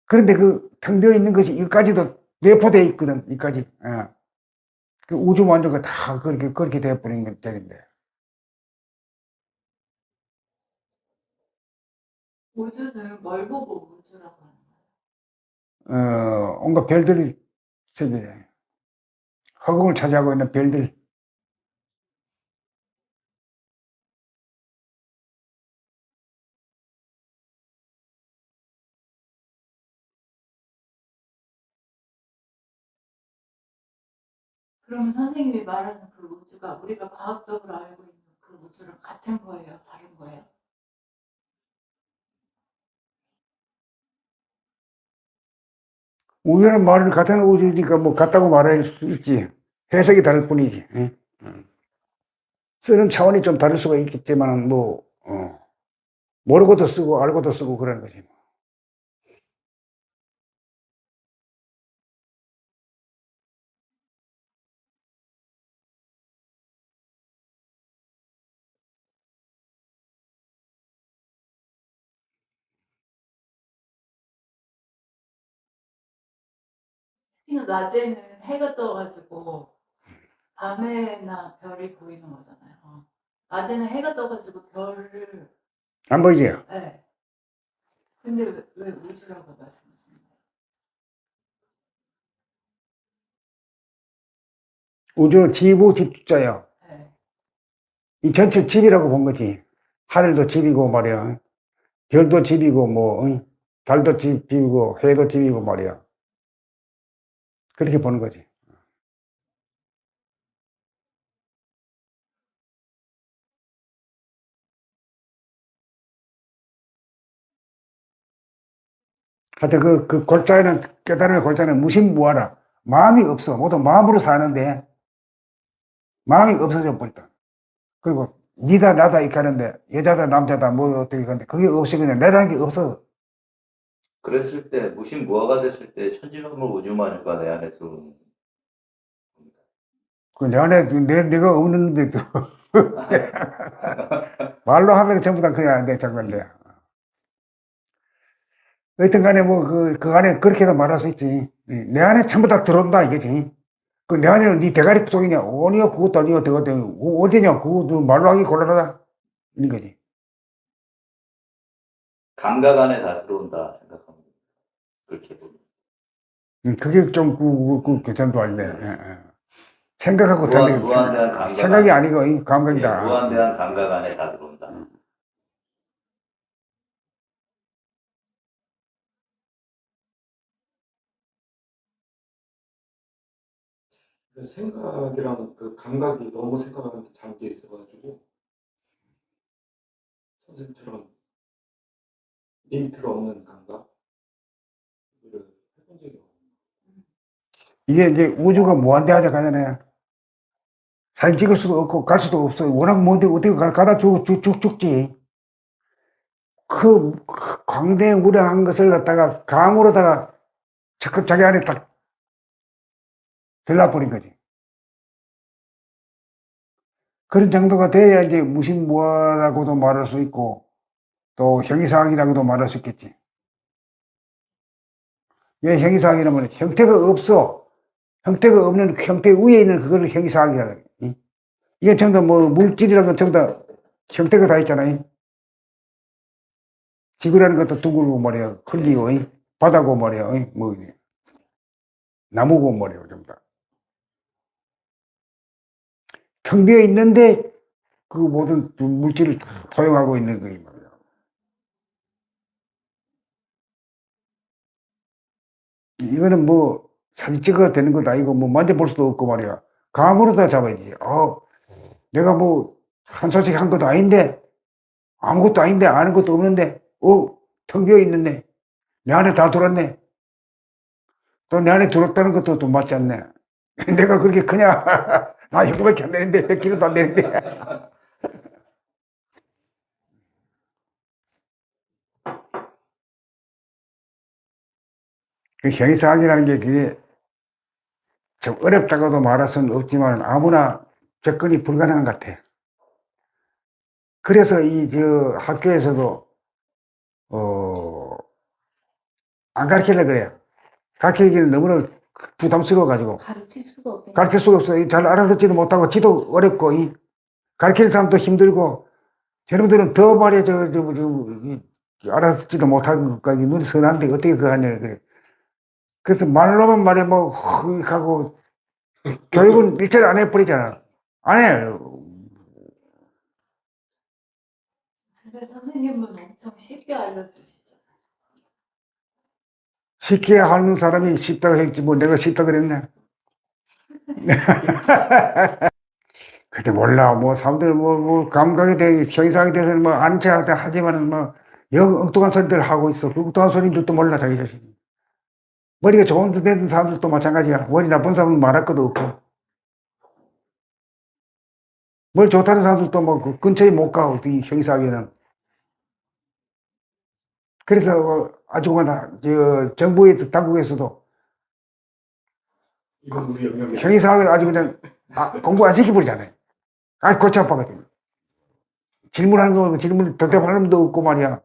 그런데 그 텅 비어 있는 것이 여기까지도 내포되어 있거든, 여기까지. 예. 그 우주 만주가 다 그렇게 되어버린 것들인데. 우주는 뭘 보고 우주라고 하는 거야? 온갖 별들이 저기, 허공을 차지하고 있는 별들. 그럼 선생님이 말하는 그 우주가 우리가 과학적으로 알고 있는 그 우주랑 같은 거예요? 다른 거예요? 우주는 말을 같은 우주니까 뭐 같다고 말할 수 있지. 해석이 다를 뿐이지. 응? 쓰는 차원이 좀 다를 수가 있겠지만, 뭐, 모르고도 쓰고 알고도 쓰고 그러는 거지. 특히나 낮에는 해가 떠가지고 밤에나 별이 보이는 거잖아요. 낮에는 해가 떠가지고 별을 안 보이지? 네. 근데 왜 우주라고 말씀하시는 거예요? 우주는 지구 집자야. 네. 이 전체 집이라고 본 거지. 하늘도 집이고 말이야. 별도 집이고 뭐, 응? 달도 집이고 해도 집이고 말이야. 그렇게 보는 거지. 하여튼 그 골자에는, 깨달음의 골자는 무심무하라. 마음이 없어. 모두 마음으로 사는데 마음이 없어져 버렸다. 그리고 니다 나다 이렇게 하는데 여자다 남자다 뭐 어떻게 하는데 그게 없이 그냥 내라는 게 없어. 그랬을 때 무신무화가 됐을 때 천지만물 우주만유가 내 안에 들어오는 겁니다. 그 내 안에 내가 없는데 또 말로 하면 전부 다 그냥 내 장건데. 여튼 간에 뭐 그 안에 그렇게도 말할 수 있지. 내 안에 전부 다 들어온다 이거지. 그 내 안에는 네 대가리 속이냐? 아니요, 그것도 아니요, 그것도 아니요. 어디냐? 그거 말로 하기 곤란하다. 이런 거지. 감각 안에 다 들어온다 생각합니다. 그렇게 보면. 그게 좀 괜찮도 아닌데. 예, 예. 생각하고 다르게 무한대한 감각 생각이 안에, 아니고 이 감각이다. 예, 무한대한 감각 안에 다 들어온다. 그 생각이랑 그 감각이 너무 생각하는데 잠겨 있어가지고 선생님처럼 리미트가 없는 감각을 해본 적이 없어요. 이게 이제 우주가 무한대하자 가잖아요. 사진 찍을 수도 없고 갈 수도 없어. 워낙 먼데 어떻게 가다 죽지. 그 광대무량한 것을 갖다가 감으로다가 자기 안에 딱 들락버린 거지. 그런 정도가 돼야 이제 무신무화라고도 말할 수 있고 또 형이상이라고도 말할 수 있겠지. 왜 형이상이라면 형태가 없어. 형태가 없는 형태 위에 있는 그걸 형이상이라 그래. 이게 전부 뭐 물질이라는 건 전부 다 형태가 다 있잖아요. 지구라는 것도 둥글고 말이야. 흙이고 바다고 말이야. 뭐 나무고 말이야. 전부 다. 텅 비어 있는데 그 모든 물질을 다 포용하고 있는 거예요. 이거는 뭐 사진 찍어야 되는 것도 아니고 뭐 만져볼 수도 없고 말이야. 감으로 다 잡아야지. 내가 뭐 한 소식 한 것도 아닌데 아무것도 아닌데 아는 것도 없는데 텅 비어 있는데 내 안에 다 들었네. 또 내 안에 들었다는 것도 또 맞지 않네. 내가 그렇게 크냐? 나 형밖에 안 되는데 100kg도 안 되는데. 그 형이상이라는 게 그게 좀 어렵다고도 말할 수는 없지만 아무나 접근이 불가능한 것 같아. 그래서 저 학교에서도, 안 가르치려고 그래요. 가르치기는 너무나 부담스러워가지고. 가르칠 수가 없겠네. 가르칠 수가 없어. 잘 알아듣지도 못하고, 지도 어렵고, 가르치는 사람도 힘들고, 저놈들은 더 말이야, 알아듣지도 못하는 것까지 눈이 선한데 어떻게 그거 하냐, 그래. 그래서 말로만 말해, 뭐, 하고, 교육은 일절 안 해버리잖아. 안 해. 근데 선생님은 엄청 쉽게 알려주시잖아요. 쉽게 하는 사람이 쉽다고 했지, 뭐, 내가 쉽다 그랬네. 그때 몰라. 뭐, 사람들, 감각에 대해, 형이상에 대해서는 뭐, 아는 척 하지만은 뭐, 엉뚱한 소리들 하고 있어. 그 엉뚱한 소리인 줄도 몰라, 자기 자신. 머리가 좋은 데 된 사람들도 마찬가지야. 머리 나쁜 사람은 말할 것도 없고. 머리 좋다는 사람들도 뭐, 그 근처에 못 가, 어디, 형이상에는. 그래서, 아주 그만, 정부에서, 당국에서도, 이건 우리 영역이 형이상을 아주 그냥, 공부 안 시켜버리잖아요. 골치 아파가지고. 질문하는 거, 질문 대답하는 놈도 없고 말이야.